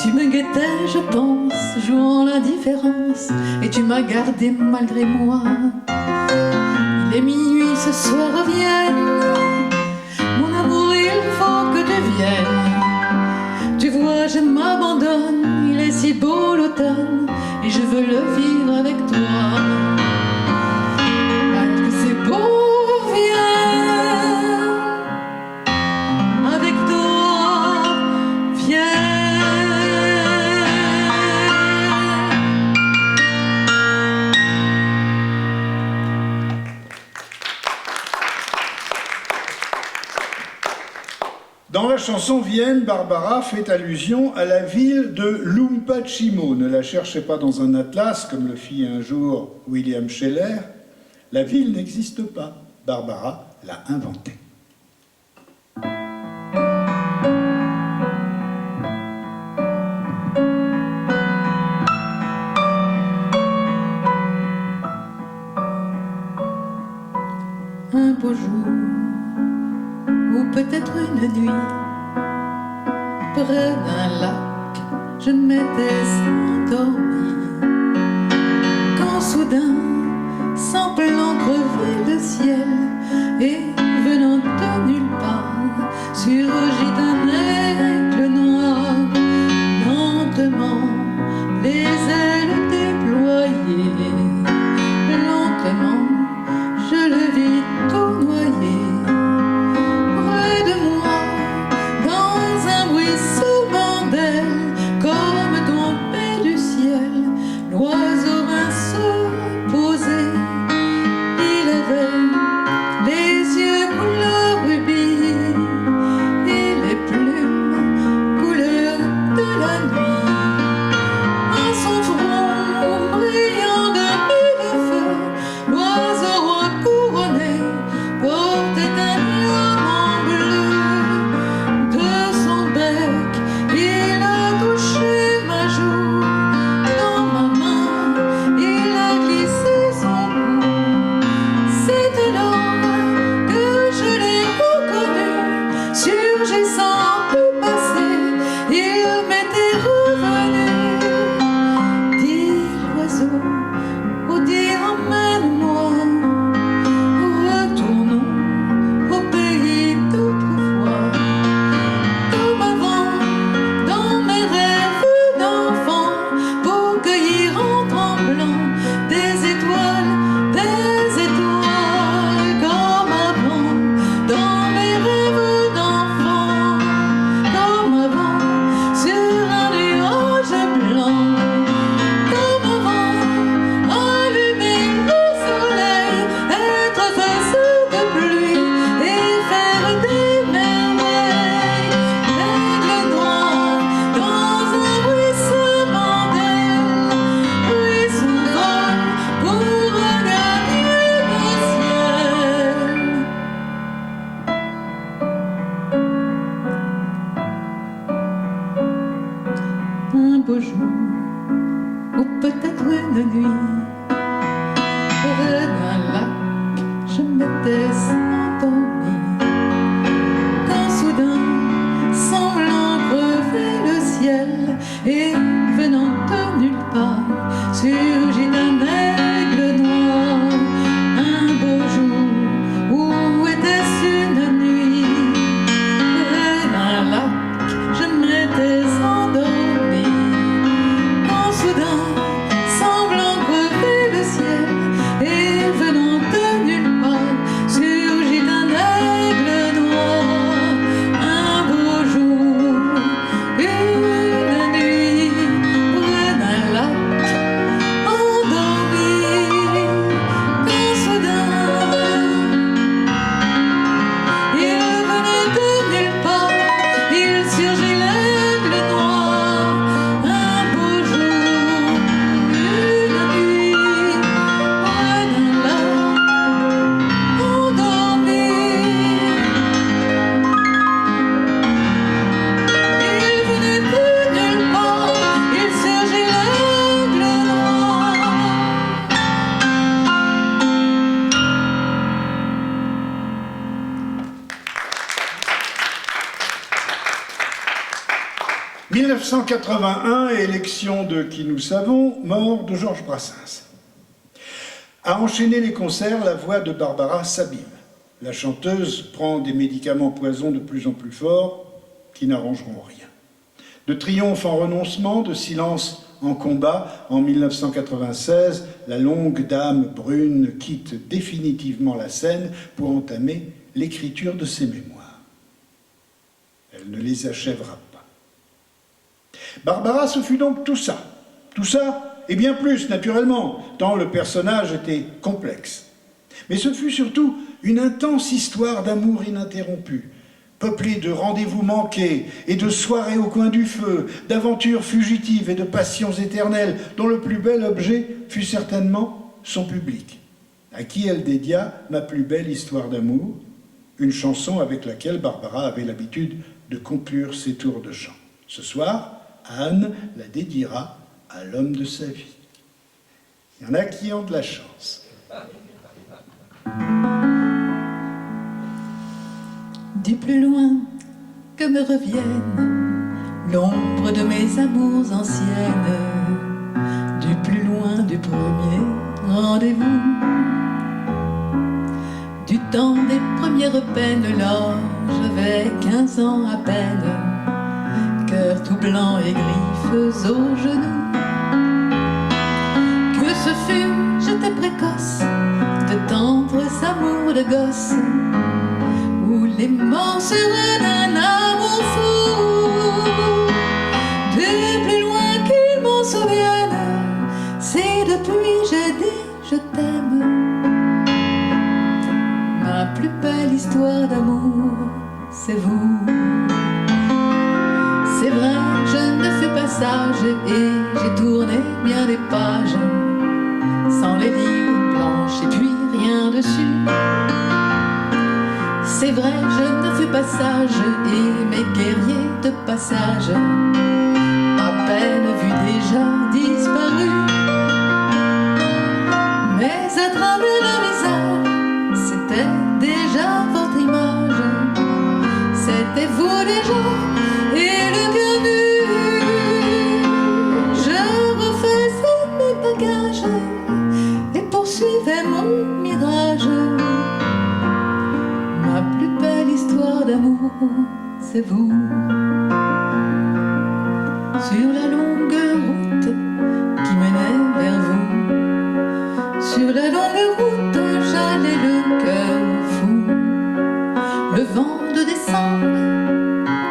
tu me guettais, je pense, jouant l'indifférence, et tu m'as gardé malgré moi. Il est minuit ce soir à Vienne, mon amour, il faut que tu viennes. Tu vois, je m'abandonne, il est si beau l'automne, et je veux le vivre avec toi. Ah, que c'est beau, viens, avec toi, viens. Dans la chanson Vienne, Barbara fait allusion à la ville de Lumpacimo. Ne la cherchez pas dans un atlas, comme le fit un jour William Scheller. La ville n'existe pas. Barbara l'a inventée. Un beau jour, ou peut-être une nuit, près d'un lac, je m'étais endormie, quand soudain, sans plan crevé le ciel, et venant de nulle part, surgit un aigle noir, lentement, les ailes déployées, lentement, je le vis tout noyé. Près de moi, dans un bruissement d'ailes, comme tombé du ciel, l'oiseau vint se poser. Il avait les yeux couleur rubis et les plumes couleur de la nuit. À son front brillant de mille feux, l'oiseau roi couronné portait un diamant bleu. De son bec, il a touché ma joue. Dans ma main, il a glissé son cou. C'était là que je l'ai reconnu, surgissant au passé, il m'était revenu. Dit l'oiseau, oh dis emmène-moi, retournons au pays d'autrefois. Comme avant, dans mes rêves d'enfant, pour cueillir en tremblant des étoiles. Comme avant, dans mes rêves d'enfant, comme avant, sur un nuage blanc. Comme avant, allumer le soleil, être faiseur de pluie et faire des merveilles. L'aigle noir, dans un bruissement d'ailes, prit son vol pour regagner le ciel. Un beau jour, ou peut-être une nuit, près d'un lac, je m'étais endormie, quand soudain, semblant crever le ciel, et venant de nulle part, surgit un aigle noir. Un beau jour, ou était-ce une nuit, près d'un lac, je m'étais endormie, quand soudain, 1981, élection de Qui nous savons, mort de Georges Brassens. A enchaîné les concerts, la voix de Barbara s'abîme. La chanteuse prend des médicaments poison de plus en plus forts qui n'arrangeront rien. De triomphe en renoncement, de silence en combat, en 1996, la longue dame brune quitte définitivement la scène pour entamer l'écriture de ses mémoires. Elle ne les achèvera pas. Barbara, ce fut donc tout ça et bien plus, naturellement, tant le personnage était complexe. Mais ce fut surtout une intense histoire d'amour ininterrompue, peuplée de rendez-vous manqués et de soirées au coin du feu, d'aventures fugitives et de passions éternelles, dont le plus bel objet fut certainement son public, à qui elle dédia « Ma plus belle histoire d'amour », une chanson avec laquelle Barbara avait l'habitude de conclure ses tours de chant. Ce soir, Anne la dédiera à l'homme de sa vie. Il y en a qui ont de la chance. Du plus loin que me revienne l'ombre de mes amours anciennes, du plus loin du premier rendez-vous, du temps des premières peines, là j'avais 15 ans à peine, cœur tout blanc et griffes aux genoux. Que ce fut, j'étais précoce, de tendres amours de gosse, où les morts seraient d'un amour fou. Du plus loin qu'ils m'en souviennent, si depuis j'ai dit je t'aime. Ma plus belle histoire d'amour, c'est vous. C'est vrai, je ne fus pas sage et j'ai tourné bien des pages, sans les livres blanches et puis rien dessus. C'est vrai, je ne fus pas sage et mes guerriers de passage, à peine vus déjà disparus. Mais à travers le visage, c'était déjà votre image, c'était vous déjà. Et le cœur nu, je refaisais mes bagages et poursuivais mon mirage. Ma plus belle histoire d'amour, c'est vous. Sur la longue route qui menait vers vous, sur la longue route, j'allais le cœur fou. Le vent de décembre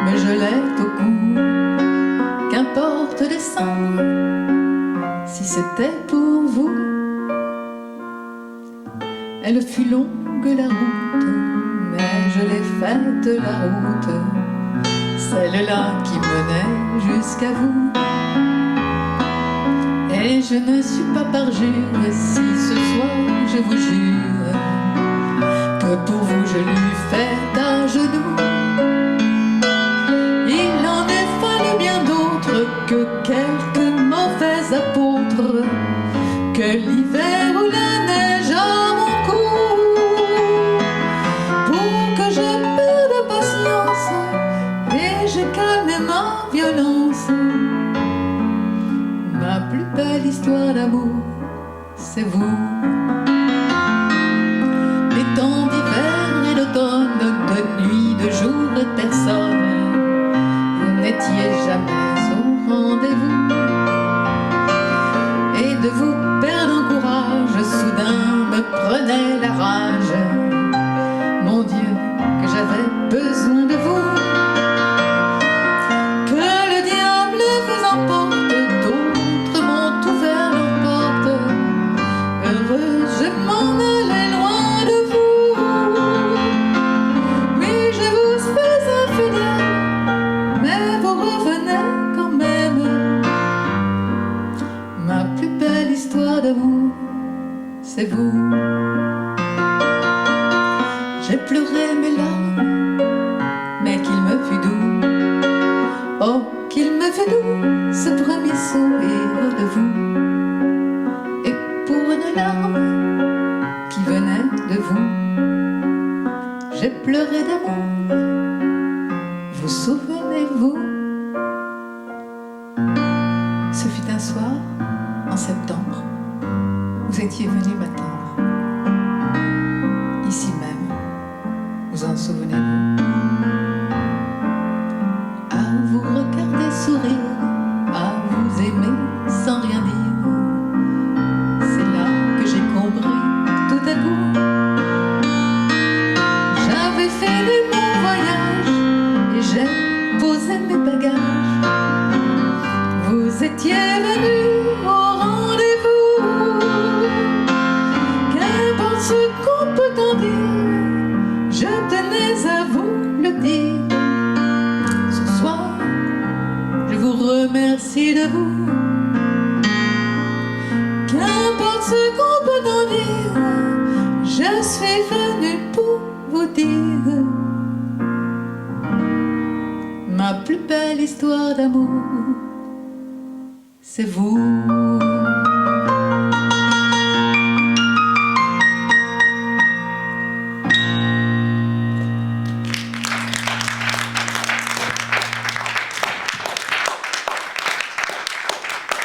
me gelait au cou, qu'importe descendre, si c'était pour vous. Elle fut longue la route, mais je l'ai faite la route, celle-là qui menait jusqu'à vous. Et je ne suis pas parjure si ce soir je vous jure que pour vous je l'eus faite à genoux. Il en est fallu bien d'autres que quelques mauvais apôtres, que l'hiver ou la neige à mon cou, pour que je perde patience et je calme ma violence. Ma plus belle histoire d'amour, c'est vous. Les temps d'hiver et d'automne, de nuit, de jour, de personne, n'étiez jamais au rendez-vous. Et de vous perdre en courage, soudain me prenait la rage. Mon Dieu, que j'avais besoin de vous. Que le diable vous emporte, d'autres m'ont ouvert leur porte. Heureux, je m'en allais loin de vous. Oui, je vous fais infidèle, mais vous revenez quand même. Ma plus belle histoire d'amour, c'est vous. J'ai pleuré mes larmes, mais qu'il me fut doux. Oh, qu'il me fut doux, ce premier sourire de vous. Et pour une larme qui venait de vous, j'ai pleuré d'amour. Vous souvenez-vous? soir, en septembre, vous étiez venu m'attendre. Ici même, vous en souvenez-vous? À vous regarder sourire, à vous aimer sans rien dire. C'est là que j'ai compris tout à coup. J'avais fini mon voyage et j'ai posé mes bagages. Vous étiez venu au rendez-vous. Qu'importe ce qu'on peut en dire, je tenais à vous le dire. Ce soir, je vous remercie de vous. Qu'importe ce qu'on peut en dire, je suis venu pour vous dire ma plus belle histoire d'amour, c'est vous.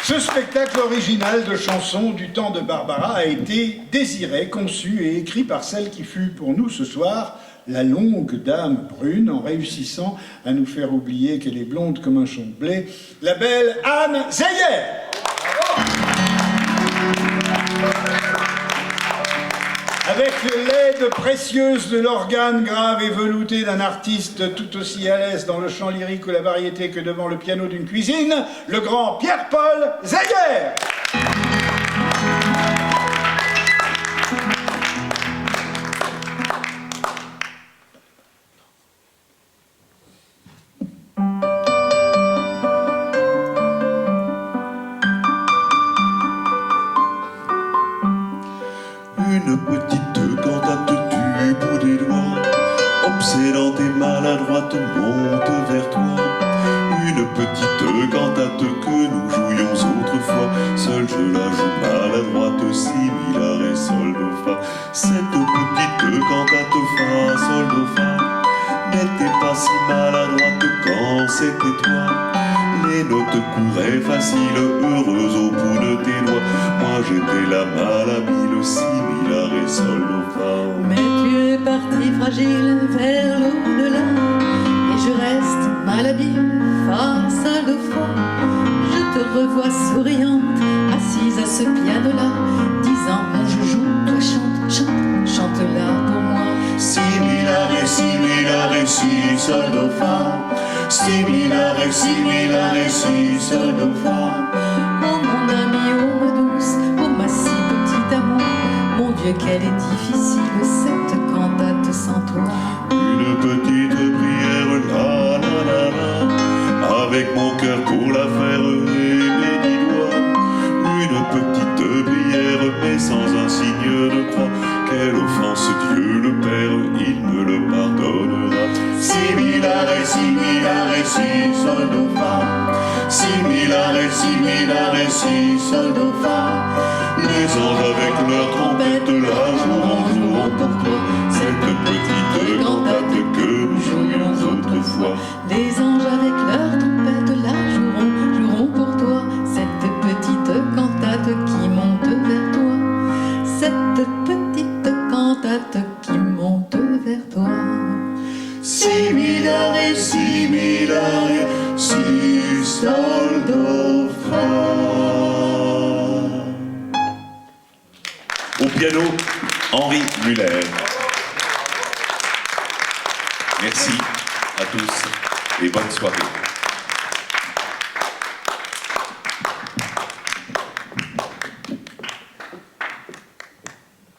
Ce spectacle original de chansons du temps de Barbara a été désiré, conçu et écrit par celle qui fut pour nous ce soir la longue dame brune, en réussissant à nous faire oublier qu'elle est blonde comme un champ de blé, la belle Anne Zeyer. Avec l'aide précieuse de l'organe grave et velouté d'un artiste tout aussi à l'aise dans le chant lyrique ou la variété que devant le piano d'une cuisine, le grand Pierre-Paul Zeyer. Une petite cantate du bout des doigts, obsédante et maladroite, monte vers toi. Une petite cantate que nous jouions autrefois, seule je la joue maladroite, si, mi, la, ré, sol, do, fa. Cette petite cantate fa, sol, do, fa n'était pas si maladroite quand c'était toi. Les notes couraient faciles, heureuses au bout de tes doigts. Moi j'étais la malhabile, si, mi, la, ré, sol, do, fa. Mais tu es parti fragile vers l'au-delà, et je reste malhabile face à le fa. Je te revois souriante, assise à ce piano-là, disant mon joujou, toi chante, chante, chante-la pour moi. Si, mi, la, ré, si, mi, la, ré, si, sol, do, fa. Si, mi, la, ré, si, mi, la, ré, si, sol, do, fa. Oh mon ami, oh ma douce, oh ma si petite amour, mon Dieu qu'elle est difficile cette cantate sans toi. Une petite prière, la, la, la, la, avec mon cœur pour la faire et mes 10 doigts. Une petite prière, mais sans un signe de croix. Quelle offense, Dieu le Père, il me le pardonnera. Si, mi, la, ré, si, mi, la, ré, si, sol, do, fa. Si, mi, la, ré, si, mi, la, ré, si, sol, do, fa. Les anges avec leur trompette la joueront, joueront pour toi. Cette petite cantate que nous jouions autrefois. Les anges avec leur trompette la joueront, joueront pour toi. Cette petite cantate qui monte vers toi. Cette petite cantate qui monte vers toi. Si, mi, la, ré, si, mi, la, ré, si, sol, do, fa. Au piano, Henri Muller. Merci à tous et bonne soirée.